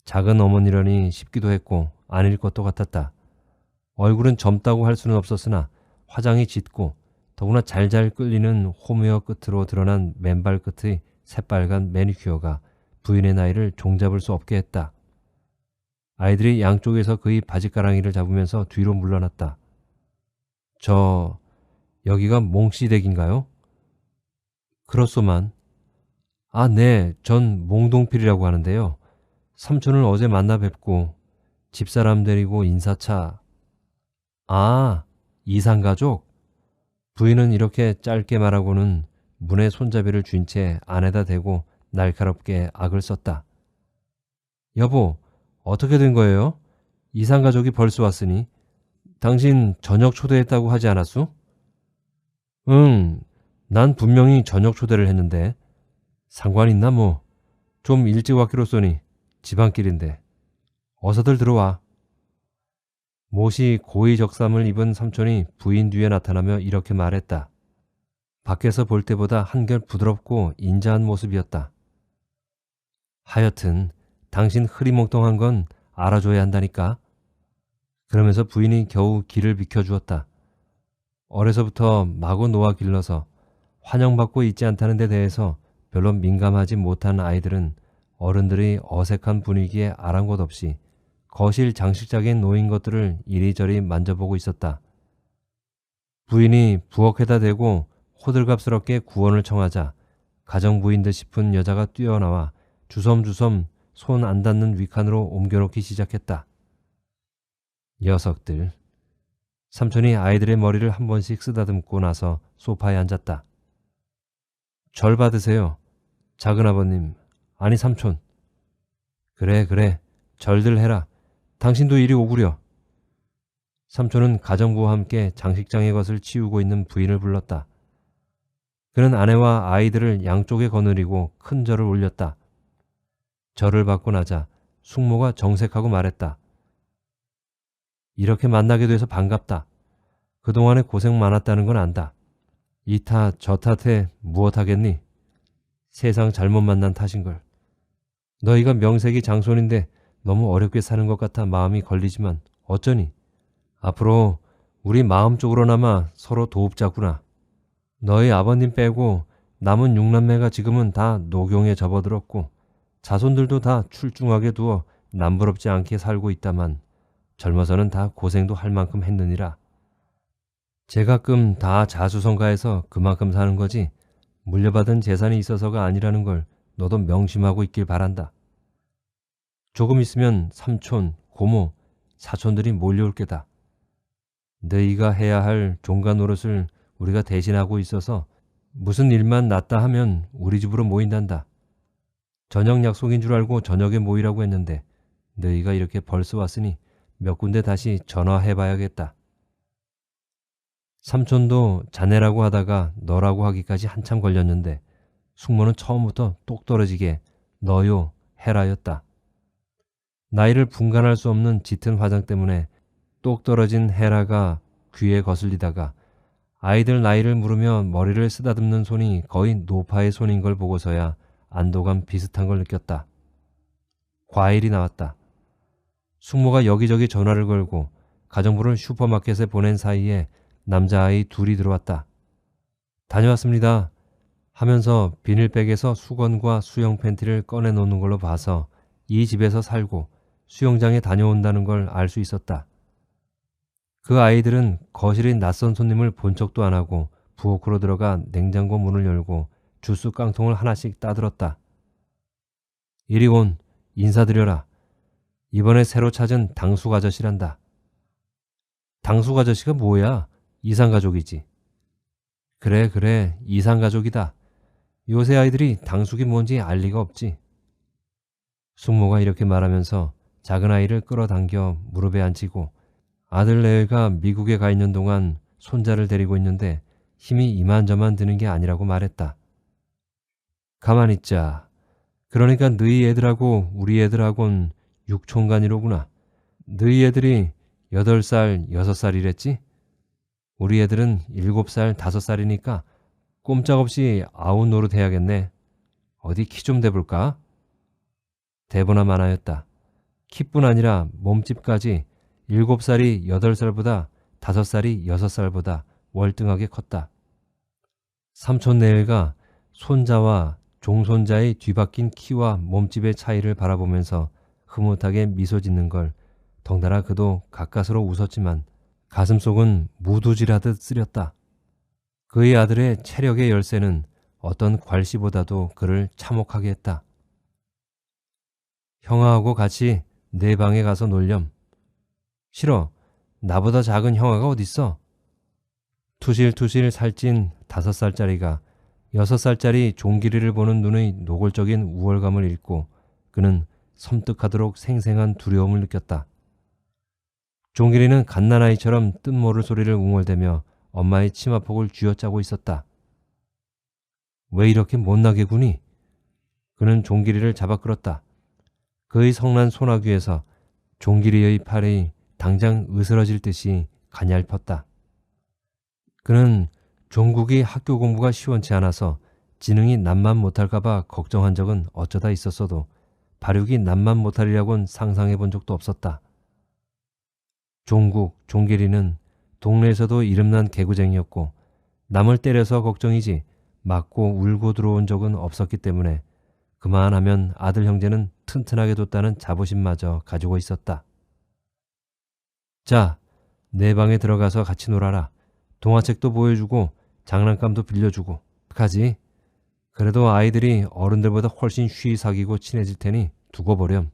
[SPEAKER 1] 작은 어머니라니 싶기도 했고 아닐 것도 같았다. 얼굴은 젊다고 할 수는 없었으나 화장이 짙고 더구나 잘잘 끌리는 홈웨어 끝으로 드러난 맨발 끝의 새빨간 매니큐어가 부인의 나이를 종잡을 수 없게 했다. 아이들이 양쪽에서 그의 바지가랑이를 잡으면서 뒤로 물러났다. 여기가 몽시댁인가요? 그렇소만. 아, 네, 전 몽동필이라고 하는데요. 삼촌을 어제 만나 뵙고 집사람 데리고 인사차. 아, 이산가족? 부인은 이렇게 짧게 말하고는 문에 손잡이를 쥔 채 안에다 대고 날카롭게 악을 썼다. 여보, 어떻게 된 거예요? 이산가족이 벌써 왔으니. 당신 저녁 초대했다고 하지 않았소? 응, 난 분명히 저녁 초대를 했는데. 상관 있나 뭐. 좀 일찍 왔기로 쏘니 집안길인데. 어서들 들어와. 못이 고의적삼을 입은 삼촌이 부인 뒤에 나타나며 이렇게 말했다. 밖에서 볼 때보다 한결 부드럽고 인자한 모습이었다. 하여튼 당신 흐리멍텅한 건 알아줘야 한다니까. 그러면서 부인이 겨우 길을 비켜주었다. 어려서부터 마구 놓아 길러서 환영받고 있지 않다는 데 대해서 별로 민감하지 못한 아이들은 어른들의 어색한 분위기에 아랑곳 없이 거실 장식장에 놓인 것들을 이리저리 만져보고 있었다. 부인이 부엌에다 대고 호들갑스럽게 구원을 청하자 가정부인 듯 싶은 여자가 뛰어나와 주섬주섬 손 안 닿는 위칸으로 옮겨놓기 시작했다. 녀석들. 삼촌이 아이들의 머리를 한 번씩 쓰다듬고 나서 소파에 앉았다. 절 받으세요. 작은아버님, 아니 삼촌. 그래, 절들 해라. 당신도 이리 오구려. 삼촌은 가정부와 함께 장식장의 것을 치우고 있는 부인을 불렀다. 그는 아내와 아이들을 양쪽에 거느리고 큰 절을 올렸다. 절을 받고 나자 숙모가 정색하고 말했다. 이렇게 만나게 돼서 반갑다. 그동안에 고생 많았다는 건 안다. 이 탓 저 탓에 무엇하겠니? 세상 잘못 만난 탓인걸. 너희가 명색이 장손인데 너무 어렵게 사는 것 같아 마음이 걸리지만 어쩌니? 앞으로 우리 마음적으로나마 서로 도읍자꾸나. 너희 아버님 빼고 남은 6남매가 지금은 다 노경에 접어들었고 자손들도 다 출중하게 두어 남부럽지 않게 살고 있다만 젊어서는 다 고생도 할 만큼 했느니라. 제가끔 다 자수성가해서 그만큼 사는 거지 물려받은 재산이 있어서가 아니라는 걸 너도 명심하고 있길 바란다. 조금 있으면 삼촌, 고모, 사촌들이 몰려올 게다. 너희가 해야 할 종가 노릇을 우리가 대신하고 있어서 무슨 일만 났다 하면 우리 집으로 모인단다. 저녁 약속인 줄 알고 저녁에 모이라고 했는데 너희가 이렇게 벌써 왔으니 몇 군데 다시 전화해봐야겠다. 삼촌도 자네라고 하다가 너라고 하기까지 한참 걸렸는데 숙모는 처음부터 똑 떨어지게 너요 헤라였다. 나이를 분간할 수 없는 짙은 화장 때문에 똑 떨어진 헤라가 귀에 거슬리다가 아이들 나이를 물으며 머리를 쓰다듬는 손이 거의 노파의 손인 걸 보고서야 안도감 비슷한 걸 느꼈다. 과일이 나왔다. 숙모가 여기저기 전화를 걸고 가정부를 슈퍼마켓에 보낸 사이에 남자아이 둘이 들어왔다. 다녀왔습니다 하면서 비닐백에서 수건과 수영 팬티를 꺼내놓는 걸로 봐서 이 집에서 살고 수영장에 다녀온다는 걸 알 수 있었다. 그 아이들은 거실인 낯선 손님을 본 척도 안 하고 부엌으로 들어가 냉장고 문을 열고 주스 깡통을 하나씩 따들었다. 이리 온, 인사드려라. 이번에 새로 찾은 당숙 아저씨란다. 당숙 아저씨가 뭐야? 이상가족이지. 그래, 이상가족이다. 요새 아이들이 당숙이 뭔지 알 리가 없지. 숙모가 이렇게 말하면서 작은 아이를 끌어당겨 무릎에 앉히고 아들 내외가 미국에 가 있는 동안 손자를 데리고 있는데 힘이 이만저만 드는 게 아니라고 말했다. 가만히 있자. 그러니까 너희 애들하고 우리 애들하고는 육촌간이로구나. 너희 애들이 8살, 6살이랬지? 우리 애들은 7살, 5살이니까 꼼짝없이 아웃 노릇 해야겠네. 어디 키 좀 대볼까? 대보나 마나였다. 키뿐 아니라 몸집까지 7살이 8살보다 5살이 6살보다 월등하게 컸다. 삼촌 내외가 손자와 종손자의 뒤바뀐 키와 몸집의 차이를 바라보면서 흐뭇하게 미소 짓는 걸 덩달아 그도 가까스로 웃었지만 가슴속은 무두질하듯 쓰렸다. 그의 아들의 체력의 열쇠는 어떤 괄시보다도 그를 참혹하게 했다. 형아하고 같이 내 방에 가서 놀렴. 싫어. 나보다 작은 형아가 어딨어? 투실투실 살찐 5살짜리가 6살짜리 종길이를 보는 눈의 노골적인 우월감을 잃고 그는 섬뜩하도록 생생한 두려움을 느꼈다. 종길이는 갓난아이처럼 뜻모를 소리를 웅얼대며 엄마의 치마폭을 쥐어짜고 있었다. 왜 이렇게 못나게 구니? 그는 종길이를 잡아 끌었다. 그의 성난 소나귀에서 종길이의 팔이 당장 으스러질 듯이 가냘펐다. 그는 종국이 학교 공부가 시원치 않아서 지능이 남만 못할까봐 걱정한 적은 어쩌다 있었어도 발육이 남만 못하리라고는 상상해 본 적도 없었다. 종국, 종길이는 동네에서도 이름난 개구쟁이였고 남을 때려서 걱정이지 맞고 울고 들어온 적은 없었기 때문에 그만하면 아들 형제는 튼튼하게 뒀다는 자부심마저 가지고 있었다. 자, 내 방에 들어가서 같이 놀아라. 동화책도 보여주고 장난감도 빌려주고 하지. 그래도 아이들이 어른들보다 훨씬 쉬이 사귀고 친해질 테니 두고 보렴.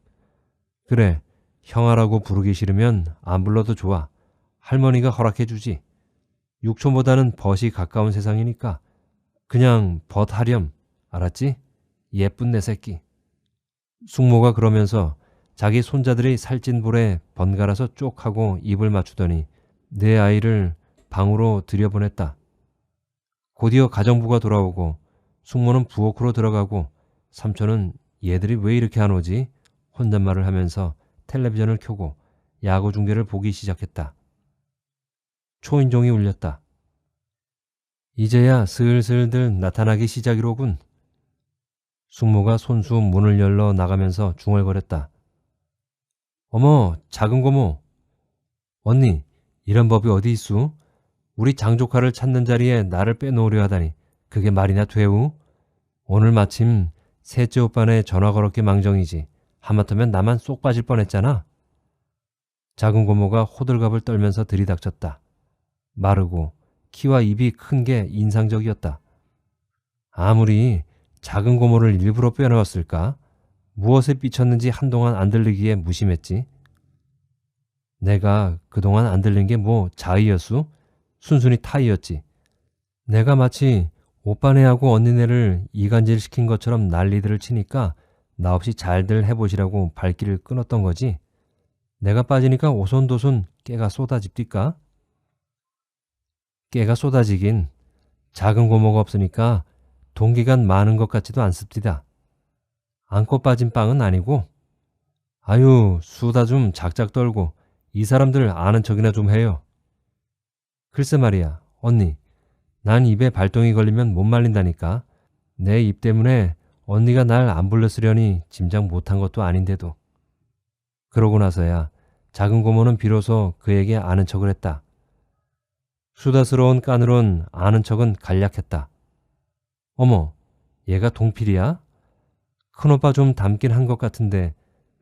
[SPEAKER 1] 그래, 형아라고 부르기 싫으면 안 불러도 좋아. 할머니가 허락해 주지. 육촌보다는 벗이 가까운 세상이니까 그냥 벗하렴. 알았지? 예쁜 내 새끼. 숙모가 그러면서 자기 손자들이 살찐 볼에 번갈아서 쪽 하고 입을 맞추더니 내 아이를 방으로 들여보냈다. 곧이어 가정부가 돌아오고 숙모는 부엌으로 들어가고 삼촌은 얘들이 왜 이렇게 안 오지? 혼잣말을 하면서 텔레비전을 켜고 야구 중계를 보기 시작했다. 초인종이 울렸다. 이제야 슬슬들 나타나기 시작이로군. 숙모가 손수 문을 열러 나가면서 중얼거렸다. 어머, 작은 고모. 언니, 이런 법이 어디 있수? 우리 장조카를 찾는 자리에 나를 빼놓으려 하다니 그게 말이나 되우? 오늘 마침 셋째 오빠네 전화 걸었기 망정이지. 하마터면 나만 쏙 빠질 뻔했잖아. 작은 고모가 호들갑을 떨면서 들이닥쳤다. 마르고 키와 입이 큰 게 인상적이었다. 아무리 작은 고모를 일부러 빼놓았을까? 무엇에 삐쳤는지 한동안 안 들리기에 무심했지. 내가 그동안 안 들린 게 뭐 자의였수? 순순히 타의였지. 내가 마치 오빠네하고 언니네를 이간질 시킨 것처럼 난리들을 치니까 나 없이 잘들 해보시라고 발길을 끊었던 거지. 내가 빠지니까 오손도손 깨가 쏟아집디까? 깨가 쏟아지긴 작은 고모가 없으니까 동기간 많은 것 같지도 않습디다. 안고 빠진 빵은 아니고. 아유, 수다 좀 작작 떨고 이 사람들 아는 척이나 좀 해요. 글쎄 말이야, 언니. 난 입에 발동이 걸리면 못 말린다니까. 내 입 때문에 언니가 날 안 불렀으려니 짐작 못한 것도 아닌데도. 그러고 나서야 작은 고모는 비로소 그에게 아는 척을 했다. 수다스러운 깐으론 아는 척은 간략했다. 어머, 얘가 동필이야? 큰오빠 좀 닮긴 한 것 같은데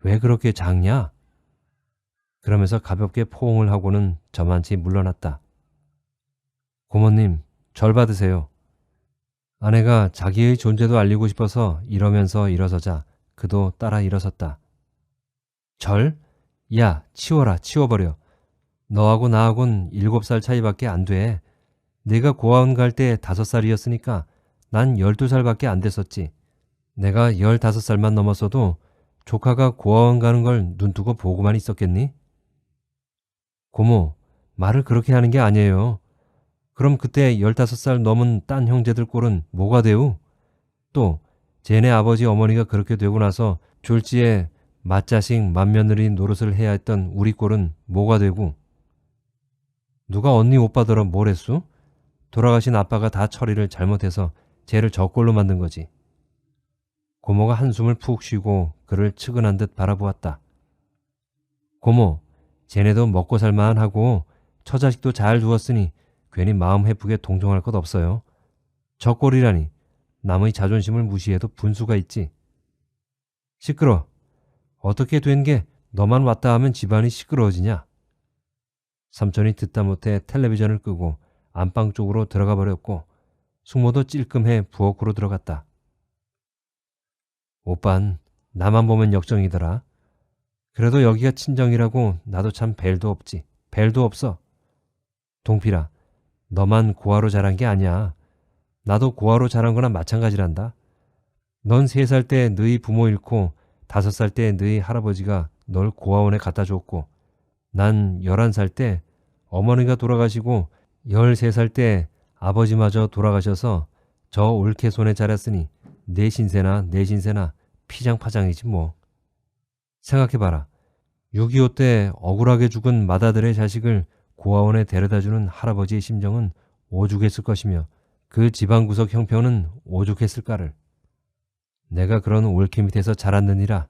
[SPEAKER 1] 왜 그렇게 작냐? 그러면서 가볍게 포옹을 하고는 저만치 물러났다. 고모님, 절 받으세요. 아내가 자기의 존재도 알리고 싶어서 이러면서 일어서자 그도 따라 일어섰다. 절? 야, 치워라, 치워버려. 너하고 나하고는 7살 차이밖에 안 돼. 내가 고아원 갈 때 5살이었으니까 난 12살밖에 안 됐었지. 내가 15살만 넘었어도 조카가 고아원 가는 걸 눈뜨고 보고만 있었겠니? 고모, 말을 그렇게 하는 게 아니에요. 그럼 그때 15살 넘은 딴 형제들 꼴은 뭐가 되우? 또 쟤네 아버지 어머니가 그렇게 되고 나서 졸지에 맏자식 맏며느리 노릇을 해야 했던 우리 꼴은 뭐가 되고? 누가 언니 오빠더러 뭘 했수? 돌아가신 아빠가 다 처리를 잘못해서 쟤를 저 꼴로 만든 거지. 고모가 한숨을 푹 쉬고 그를 측은한 듯 바라보았다. 고모, 쟤네도 먹고 살만 하고 처자식도 잘 두었으니 괜히 마음 해프게 동정할 것 없어요. 저 꼴이라니 남의 자존심을 무시해도 분수가 있지. 시끄러. 어떻게 된 게 너만 왔다 하면 집안이 시끄러워지냐. 삼촌이 듣다 못해 텔레비전을 끄고 안방 쪽으로 들어가 버렸고 숙모도 찔끔해 부엌으로 들어갔다. 오빤 나만 보면 역정이더라. 그래도 여기가 친정이라고 나도 참 벨도 없지. 벨도 없어. 동필아, 너만 고아로 자란 게 아니야. 나도 고아로 자란 거나 마찬가지란다. 넌 3살 때 너희 부모 잃고 5살 때 너희 할아버지가 널 고아원에 갖다 줬고 난 11살 때 어머니가 돌아가시고 13살 때 아버지마저 돌아가셔서 저 올케 손에 자랐으니 내 신세나 피장파장이지 뭐. 생각해봐라. 6.25 때 억울하게 죽은 맏아들의 자식을 고아원에 데려다주는 할아버지의 심정은 오죽했을 것이며 그 집안구석 형편은 오죽했을까를. 내가 그런 올케 밑에서 자랐느니라.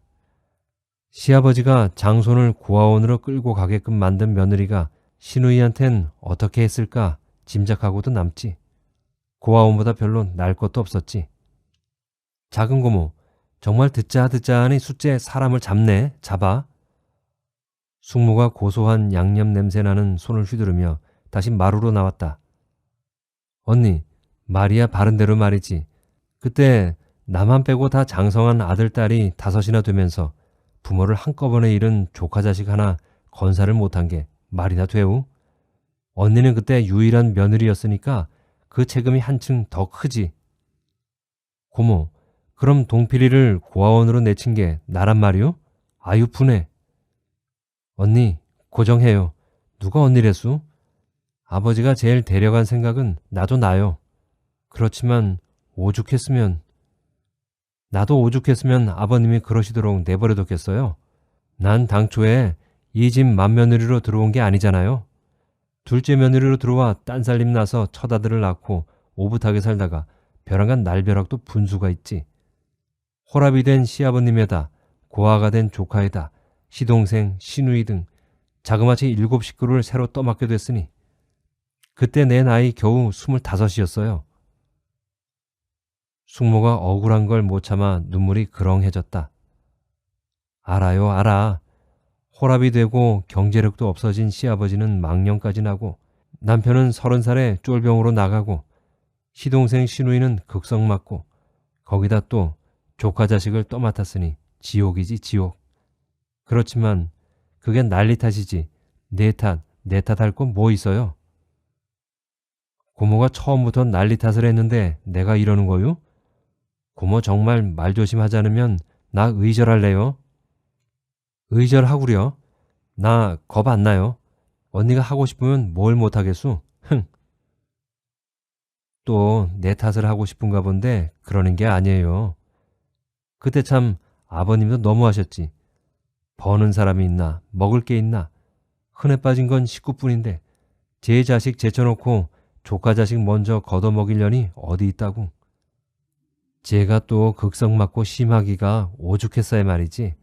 [SPEAKER 1] 시아버지가 장손을 고아원으로 끌고 가게끔 만든 며느리가 시누이한텐 어떻게 했을까 짐작하고도 남지. 고아원보다 별로 날 것도 없었지. 작은 고모, 정말 듣자 하니 숫째 사람을 잡아. 숙모가 고소한 양념 냄새나는 손을 휘두르며 다시 마루로 나왔다. 언니, 말이야 바른 대로 말이지. 그때 나만 빼고 다 장성한 아들, 딸이 5이나 되면서 부모를 한꺼번에 잃은 조카 자식 하나 건사를 못한 게 말이나 되우? 언니는 그때 유일한 며느리였으니까 그 책임이 한층 더 크지. 고모, 그럼 동필이를 고아원으로 내친 게 나란 말이오? 아유 분해. 언니, 고정해요. 누가 언니랬수? 아버지가 제일 데려간 생각은 나도 나요. 그렇지만 오죽했으면, 나도 오죽했으면 아버님이 그러시도록 내버려뒀겠어요. 난 당초에 이 집 맏며느리로 들어온 게 아니잖아요. 둘째 며느리로 들어와 딴살림 나서 처다들을 낳고 오붓하게 살다가 벼랑간 날벼락도 분수가 있지. 호랍이 된 시아버님에다 고아가 된 조카에다 시동생, 시누이 등 자그마치 7식구를 새로 떠맡게 됐으니 그때 내 나이 겨우 25이었어요. 숙모가 억울한 걸 못 참아 눈물이 그렁해졌다. 알아요, 알아. 호랍이 되고 경제력도 없어진 시아버지는 망령까지 나고 남편은 30살에 쫄병으로 나가고 시동생 시누이는 극성 맞고 거기다 또 조카 자식을 떠맡았으니 지옥이지 지옥. 그렇지만 그게 난리 탓이지 내 탓 할 건 뭐 있어요? 고모가 처음부터 난리 탓을 했는데 내가 이러는 거요? 고모 정말 말 조심하지 않으면 나 의절할래요? 의절하구려. 나 겁 안 나요. 언니가 하고 싶으면 뭘 못하겠수? 흥. 또 내 탓을 하고 싶은가 본데 그러는 게 아니에요. 그때 참 아버님도 너무하셨지. 버는 사람이 있나 먹을 게 있나. 흔해 빠진 건 식구뿐인데 제 자식 제쳐놓고 조카 자식 먼저 걷어먹이려니 어디 있다고. 제가 또 극성 맞고 심하기가 오죽했어야 말이지.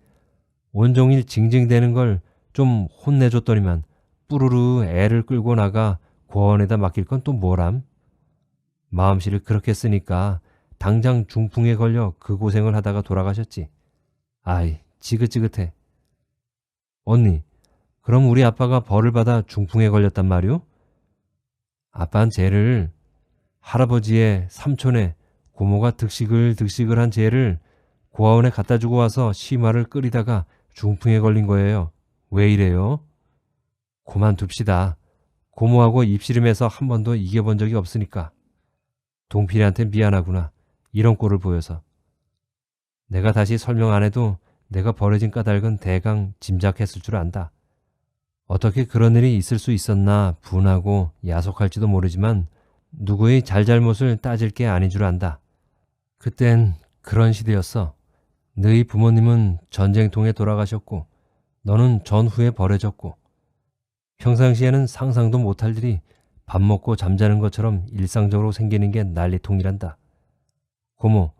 [SPEAKER 1] 온종일 징징대는 걸 좀 혼내줬더니만 뿌르르 애를 끌고 나가 고아원에다 맡길 건 또 뭐람? 마음씨를 그렇게 쓰니까 당장 중풍에 걸려 그 고생을 하다가 돌아가셨지. 아이, 지긋지긋해. 언니, 그럼 우리 아빠가 벌을 받아 중풍에 걸렸단 말이오? 아빠는 쟤를, 할아버지의 삼촌의 고모가 득식을 한 쟤를 고아원에 갖다 주고 와서 심화를 끓이다가 중풍에 걸린 거예요. 왜 이래요? 그만둡시다. 고모하고 입씨름해서 한 번도 이겨본 적이 없으니까. 동필이한테 미안하구나. 이런 꼴을 보여서. 내가 다시 설명 안 해도 내가 벌어진 까닭은 대강 짐작했을 줄 안다. 어떻게 그런 일이 있을 수 있었나 분하고 야속할지도 모르지만 누구의 잘잘못을 따질 게 아닌 줄 안다. 그땐 그런 시대였어. 너희 부모님은 전쟁통에 돌아가셨고 너는 전후에 버려졌고 평상시에는 상상도 못할 일이 밥 먹고 잠자는 것처럼 일상적으로 생기는 게 난리통이란다. 고모,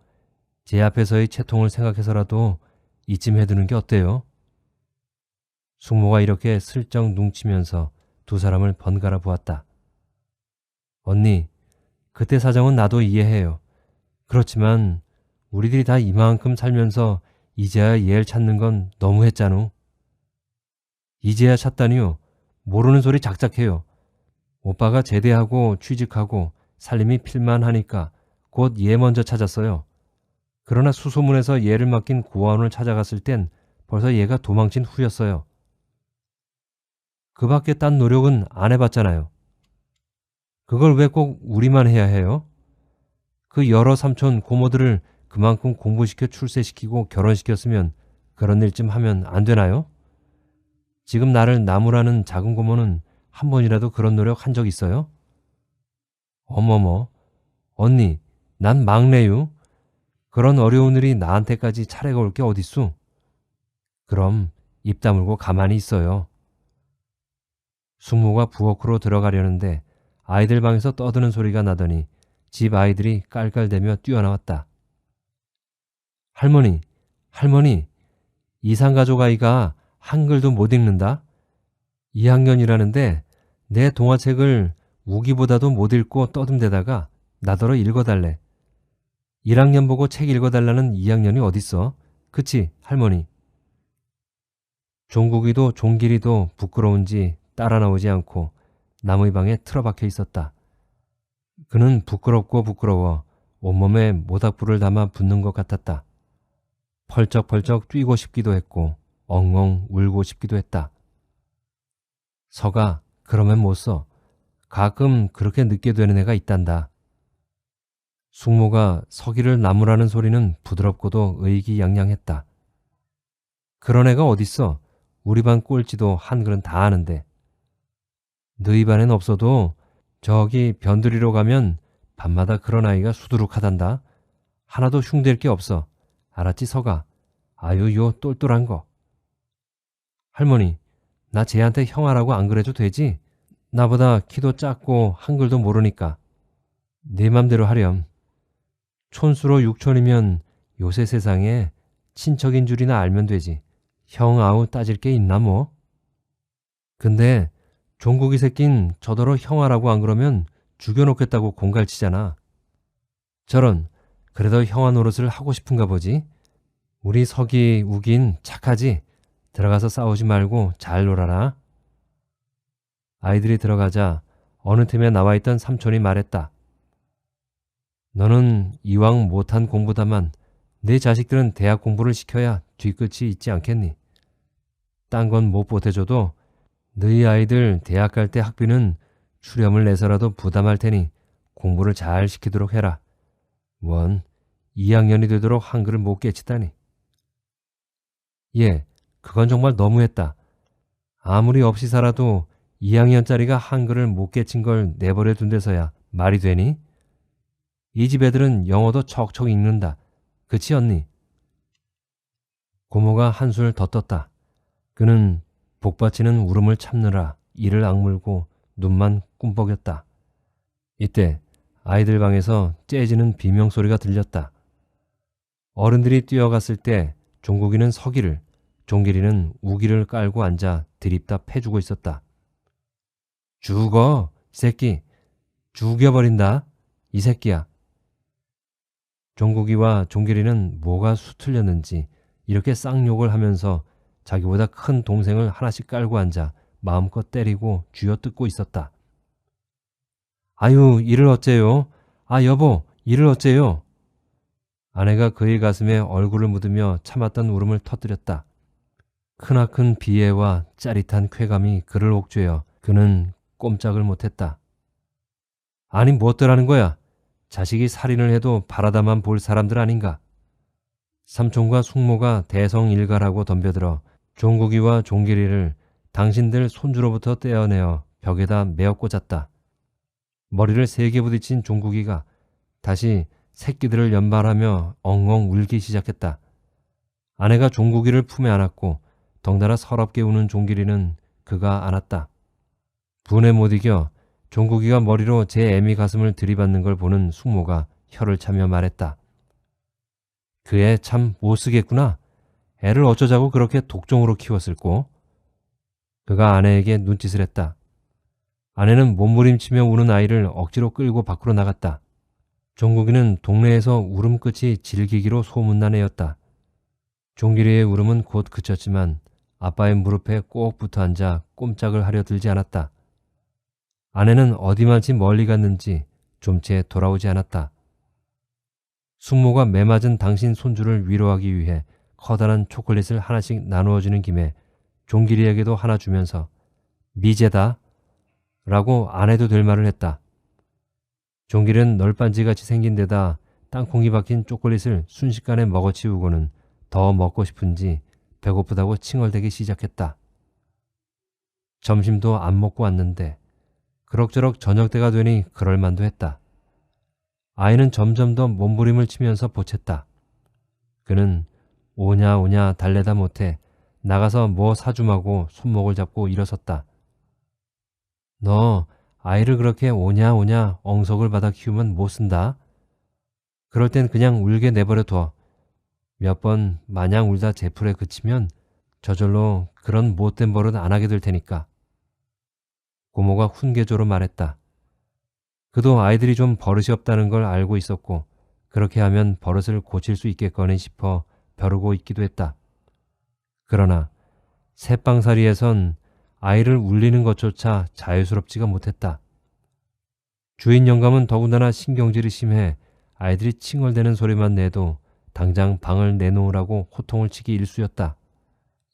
[SPEAKER 1] 제 앞에서의 채통을 생각해서라도 이쯤 해두는 게 어때요? 숙모가 이렇게 슬쩍 눈치면서 두 사람을 번갈아 보았다. 언니, 그때 사정은 나도 이해해요. 그렇지만 우리들이 다 이만큼 살면서 이제야 얘를 찾는 건 너무했잖아. 이제야 찾다니요. 모르는 소리 작작해요. 오빠가 제대하고 취직하고 살림이 필만하니까 곧 얘 먼저 찾았어요. 그러나 수소문에서 얘를 맡긴 고아원을 찾아갔을 땐 벌써 얘가 도망친 후였어요. 그 밖에 딴 노력은 안 해봤잖아요. 그걸 왜 꼭 우리만 해야 해요? 그 여러 삼촌 고모들을 그만큼 공부시켜 출세시키고 결혼시켰으면 그런 일 좀 하면 안 되나요? 지금 나를 나무라는 작은 고모는 한 번이라도 그런 노력 한 적 있어요? 어머머, 언니, 난 막내유. 그런 어려운 일이 나한테까지 차례가 올 게 어딨소? 그럼 입 다물고 가만히 있어요. 숙모가 부엌으로 들어가려는데 아이들 방에서 떠드는 소리가 나더니 집 아이들이 깔깔대며 뛰어나왔다. 할머니, 할머니, 이상가족 아이가 한글도 못 읽는다? 2학년이라는데 내 동화책을 우기보다도 못 읽고 떠듬대다가 나더러 읽어달래. 1학년 보고 책 읽어달라는 2학년이 어딨어? 그치, 할머니? 종국이도 종길이도 부끄러운지 따라 나오지 않고 남의 방에 틀어박혀 있었다. 그는 부끄럽고 부끄러워 온몸에 모닥불을 담아 붓는 것 같았다. 펄쩍펄쩍 뛰고 싶기도 했고 엉엉 울고 싶기도 했다. 서가, 그러면 못 써. 가끔 그렇게 늦게 되는 애가 있단다. 숙모가 서기를 나무라는 소리는 부드럽고도 의기양양했다. 그런 애가 어딨어. 우리 반 꼴찌도 한글은 다 아는데. 너희 반엔 없어도 저기 변두리로 가면 밤마다 그런 아이가 수두룩하단다. 하나도 흉댈 게 없어. 알았지 서가? 아유 요 똘똘한 거. 할머니, 나 쟤한테 형아라고 안 그래도 되지? 나보다 키도 작고 한글도 모르니까. 내 맘대로 하렴. 촌수로 육촌이면 요새 세상에 친척인 줄이나 알면 되지. 형 아우 따질 게 있나 뭐. 근데 종국이 새낀 저더러 형아라고 안 그러면 죽여놓겠다고 공갈치잖아. 저런, 그래도 형아 노릇을 하고 싶은가 보지. 우리 석이 우긴 착하지. 들어가서 싸우지 말고 잘 놀아라. 아이들이 들어가자 어느 틈에 나와있던 삼촌이 말했다. 너는 이왕 못한 공부다만 내 자식들은 대학 공부를 시켜야 뒤끝이 있지 않겠니? 딴 건 못 보태줘도 너희 아이들 대학 갈 때 학비는 수렴을 내서라도 부담할 테니 공부를 잘 시키도록 해라. 원, 2학년이 되도록 한글을 못 깨치다니. 예, 그건 정말 너무했다. 아무리 없이 살아도 2학년짜리가 한글을 못 깨친 걸 내버려 둔 데서야 말이 되니? 이 집 애들은 영어도 척척 읽는다. 그치 언니? 고모가 한술 더 떴다. 그는 복받치는 울음을 참느라 이를 악물고 눈만 꿈뻑였다. 이때 아이들 방에서 째지는 비명소리가 들렸다. 어른들이 뛰어갔을 때 종국이는 서기를, 종길이는 우기를 깔고 앉아 드립다 패주고 있었다. 죽어, 이 새끼. 죽여버린다, 이 새끼야. 종국이와 종길이는 뭐가 수틀렸는지 이렇게 쌍욕을 하면서 자기보다 큰 동생을 하나씩 깔고 앉아 마음껏 때리고 쥐어뜯고 있었다. 아유, 이를 어째요? 아, 여보, 이를 어째요? 아내가 그의 가슴에 얼굴을 묻으며 참았던 울음을 터뜨렸다. 크나큰 비애와 짜릿한 쾌감이 그를 옥죄어 그는 꼼짝을 못했다. 아니, 무엇더라는 거야? 자식이 살인을 해도 바라다만 볼 사람들 아닌가? 삼촌과 숙모가 대성일갈하고 덤벼들어 종국이와 종길이를 당신들 손주로부터 떼어내어 벽에다 메어 꽂았다. 머리를 세게 부딪힌 종국이가 다시 새끼들을 연발하며 엉엉 울기 시작했다. 아내가 종국이를 품에 안았고 덩달아 서럽게 우는 종길이는 그가 안았다. 분에 못 이겨 종국이가 머리로 제 애미 가슴을 들이받는 걸 보는 숙모가 혀를 차며 말했다. 그 애 참 못쓰겠구나. 애를 어쩌자고 그렇게 독종으로 키웠을꼬? 그가 아내에게 눈짓을 했다. 아내는 몸부림치며 우는 아이를 억지로 끌고 밖으로 나갔다. 종국이는 동네에서 울음 끝이 질기기로 소문난 애였다. 종길이의 울음은 곧 그쳤지만 아빠의 무릎에 꼭 붙어 앉아 꼼짝을 하려 들지 않았다. 아내는 어디만치 멀리 갔는지 좀채 돌아오지 않았다. 숙모가 매맞은 당신 손주를 위로하기 위해 커다란 초콜릿을 하나씩 나누어주는 김에 종길이에게도 하나 주면서 미제다 라고 안 해도 될 말을 했다. 종길이는 널빤지같이 생긴 데다 땅콩이 박힌 초콜릿을 순식간에 먹어치우고는 더 먹고 싶은지 배고프다고 칭얼대기 시작했다. 점심도 안 먹고 왔는데 그럭저럭 저녁때가 되니 그럴만도 했다. 아이는 점점 더 몸부림을 치면서 보챘다. 그는 오냐 오냐 달래다 못해 나가서 뭐 사주마고 손목을 잡고 일어섰다. 너 아이를 그렇게 오냐 오냐 엉석을 받아 키우면 못 쓴다. 그럴 땐 그냥 울게 내버려 둬. 몇 번 마냥 울다 제풀에 그치면 저절로 그런 못된 버릇 안 하게 될 테니까. 고모가 훈계조로 말했다. 그도 아이들이 좀 버릇이 없다는 걸 알고 있었고 그렇게 하면 버릇을 고칠 수 있겠거니 싶어 벼르고 있기도 했다. 그러나 새빵살이에선 아이를 울리는 것조차 자유스럽지가 못했다. 주인 영감은 더군다나 신경질이 심해 아이들이 칭얼대는 소리만 내도 당장 방을 내놓으라고 호통을 치기 일쑤였다.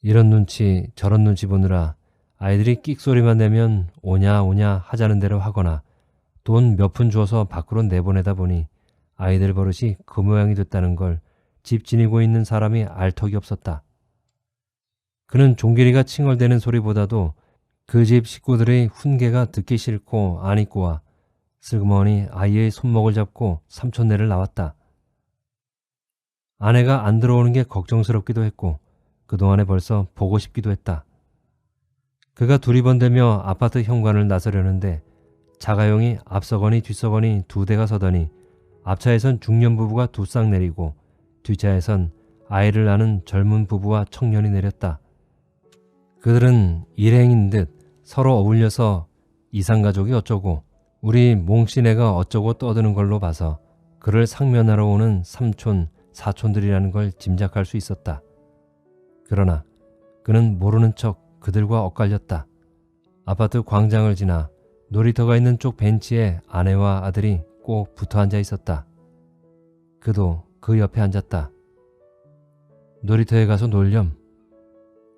[SPEAKER 1] 이런 눈치 저런 눈치 보느라 아이들이 끽소리만 내면 오냐 오냐 하자는 대로 하거나 돈 몇 푼 주어서 밖으로 내보내다 보니 아이들 버릇이 그 모양이 됐다는 걸 집 지니고 있는 사람이 알 턱이 없었다. 그는 종길이가 칭얼대는 소리보다도 그 집 식구들의 훈계가 듣기 싫고 안 있고와 슬그머니 아이의 손목을 잡고 삼촌네를 나왔다. 아내가 안 들어오는 게 걱정스럽기도 했고 그동안에 벌써 보고 싶기도 했다. 그가 두리번대며 아파트 현관을 나서려는데 자가용이 앞서거니 뒤서거니 두 대가 서더니 앞차에선 중년 부부가 두 쌍 내리고 뒷차에선 아이를 낳은 젊은 부부와 청년이 내렸다. 그들은 일행인 듯 서로 어울려서 이상가족이 어쩌고 우리 몽씨네가 어쩌고 떠드는 걸로 봐서 그를 상면하러 오는 삼촌, 사촌들이라는 걸 짐작할 수 있었다. 그러나 그는 모르는 척 그들과 엇갈렸다. 아파트 광장을 지나 놀이터가 있는 쪽 벤치에 아내와 아들이 꼭 붙어 앉아 있었다. 그도 그 옆에 앉았다. 놀이터에 가서 놀렴.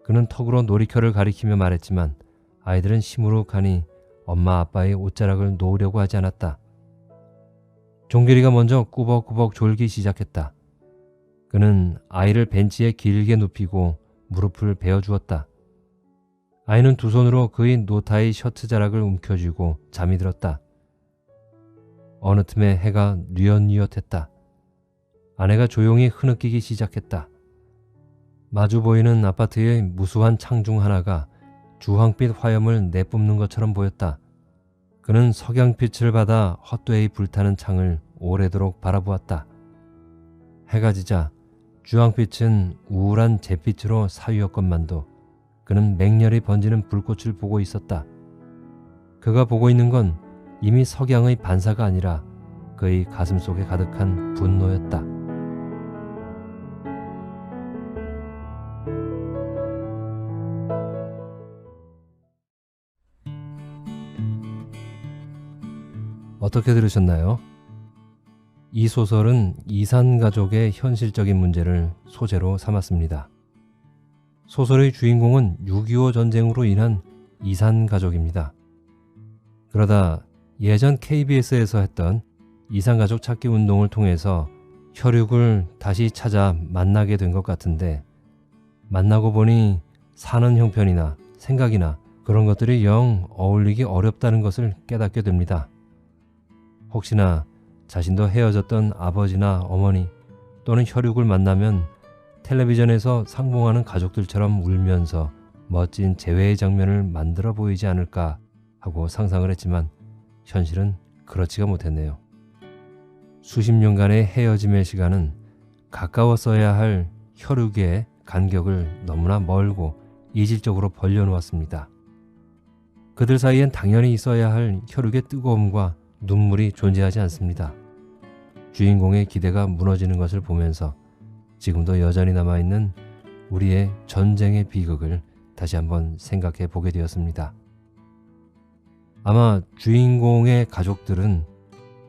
[SPEAKER 1] 그는 턱으로 놀이터를 가리키며 말했지만 아이들은 시무룩하니 엄마 아빠의 옷자락을 놓으려고 하지 않았다. 종길이가 먼저 꾸벅꾸벅 졸기 시작했다. 그는 아이를 벤치에 길게 눕히고 무릎을 베어주었다. 아이는 두 손으로 그의 노타의 셔츠 자락을 움켜쥐고 잠이 들었다. 어느 틈에 해가 뉘엿뉘엿했다. 아내가 조용히 흐느끼기 시작했다. 마주 보이는 아파트의 무수한 창 중 하나가 주황빛 화염을 내뿜는 것처럼 보였다. 그는 석양빛을 받아 헛되이 불타는 창을 오래도록 바라보았다. 해가 지자 주황빛은 우울한 잿빛으로 사유였건만도 그는 맹렬히 번지는 불꽃을 보고 있었다. 그가 보고 있는 건 이미 석양의 반사가 아니라 그의 가슴 속에 가득한 분노였다. 어떻게 들으셨나요? 이 소설은 이산가족의 현실적인 문제를 소재로 삼았습니다. 소설의 주인공은 6.25 전쟁으로 인한 이산가족입니다. 그러다 예전 KBS에서 했던 이산가족 찾기 운동을 통해서 혈육을 다시 찾아 만나게 된 것 같은데 만나고 보니 사는 형편이나 생각이나 그런 것들이 영 어울리기 어렵다는 것을 깨닫게 됩니다. 혹시나 자신도 헤어졌던 아버지나 어머니 또는 혈육을 만나면 텔레비전에서 상봉하는 가족들처럼 울면서 멋진 재회의 장면을 만들어 보이지 않을까 하고 상상을 했지만 현실은 그렇지가 못했네요. 수십 년간의 헤어짐의 시간은 가까웠어야 할 혈육의 간격을 너무나 멀고 이질적으로 벌려놓았습니다. 그들 사이엔 당연히 있어야 할 혈육의 뜨거움과 눈물이 존재하지 않습니다. 주인공의 기대가 무너지는 것을 보면서 지금도 여전히 남아있는 우리의 전쟁의 비극을 다시 한번 생각해 보게 되었습니다. 아마 주인공의 가족들은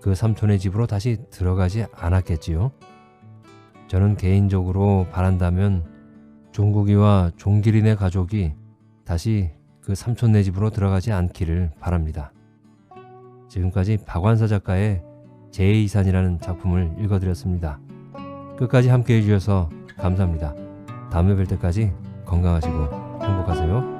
[SPEAKER 1] 그 삼촌의 집으로 다시 들어가지 않았겠지요. 저는 개인적으로 바란다면 종국이와 종길이네 가족이 다시 그 삼촌네 집으로 들어가지 않기를 바랍니다. 지금까지 박완서 작가의 제2산이라는 작품을 읽어드렸습니다. 끝까지 함께 해주셔서 감사합니다. 다음에 뵐 때까지 건강하시고 행복하세요.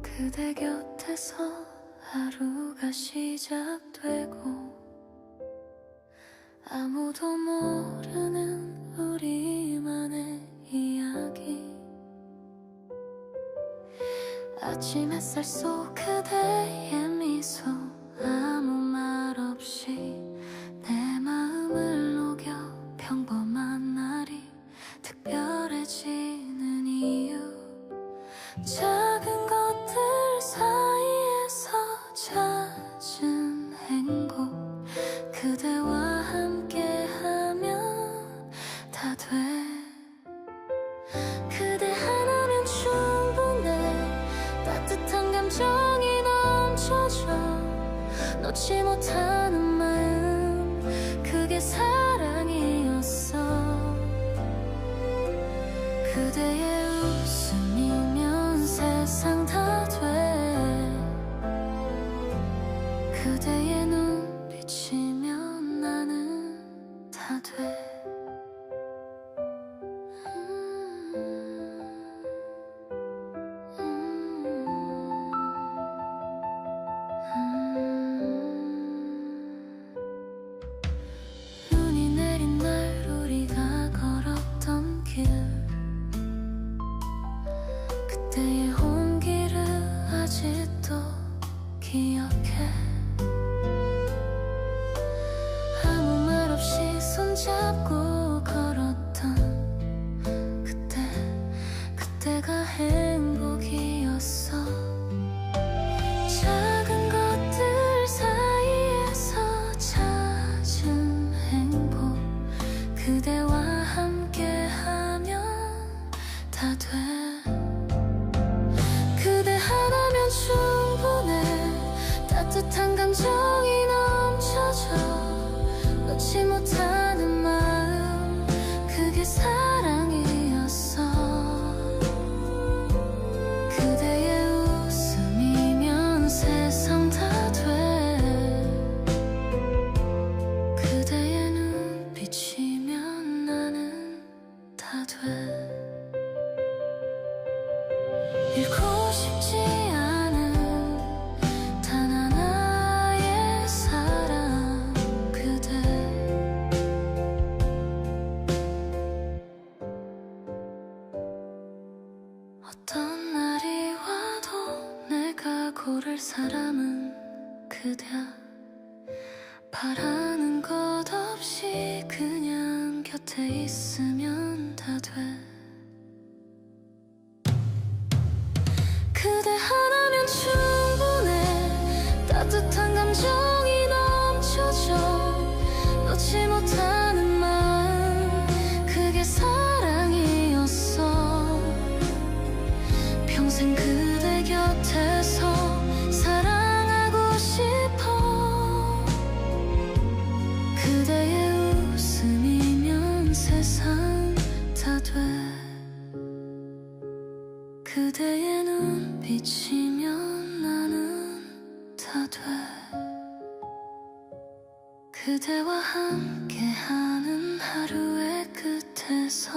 [SPEAKER 2] 그대 곁에서 하루가 시작되고 아무도 모르는 우리만의 이야기 아침 햇살 속 그대의 미소 아무 말 없이 내 마음을 녹여 평범한 날이 특별해지는 이유 작은 것들 사이에서 잦은 행복 그대와 함께하면 다 돼 그대 하나면 충분해 따뜻한 감정이 넘쳐져 놓지 못하는 마음 그게 사랑이었어 그대의 웃음이면 세상 다 돼 그대의 눈빛이면 나는 다 돼. 눈이 내린 날 우리가 걸었던 길, 그때의 온기를 아직도 기억해. 아무 말 없이 손잡고 걸었던 그때가 행복이었어. 작은 것들 사이에서 찾은 행복, 그대와 함께하면 다 돼. 그대 하나면 충분해. 따뜻한 감정이 넘쳐져. 놓지 못하는 마음, 그게 사랑이었어. 그대의 웃음이면 세상 다 돼. 그대의 눈빛이면 나는 다 돼. 잃고 싶지 않은 단 하나의 사랑, 그대. 어떤 날이 와도 내가 고를 사람은 그대야. 바라는 것 없이 그냥 곁에 있으면 다 돼. 그대 하나면 충분해. 따뜻한 감정이 넘쳐져. 놓지 못하는 마음, 그게 사랑이었어. 평생 그대 곁에서 사랑하고 싶어. 그대의 웃음이면 세상 다 돼. 그대의 눈빛이면 나는 다 돼. 그대와 함께하는 하루의 끝에서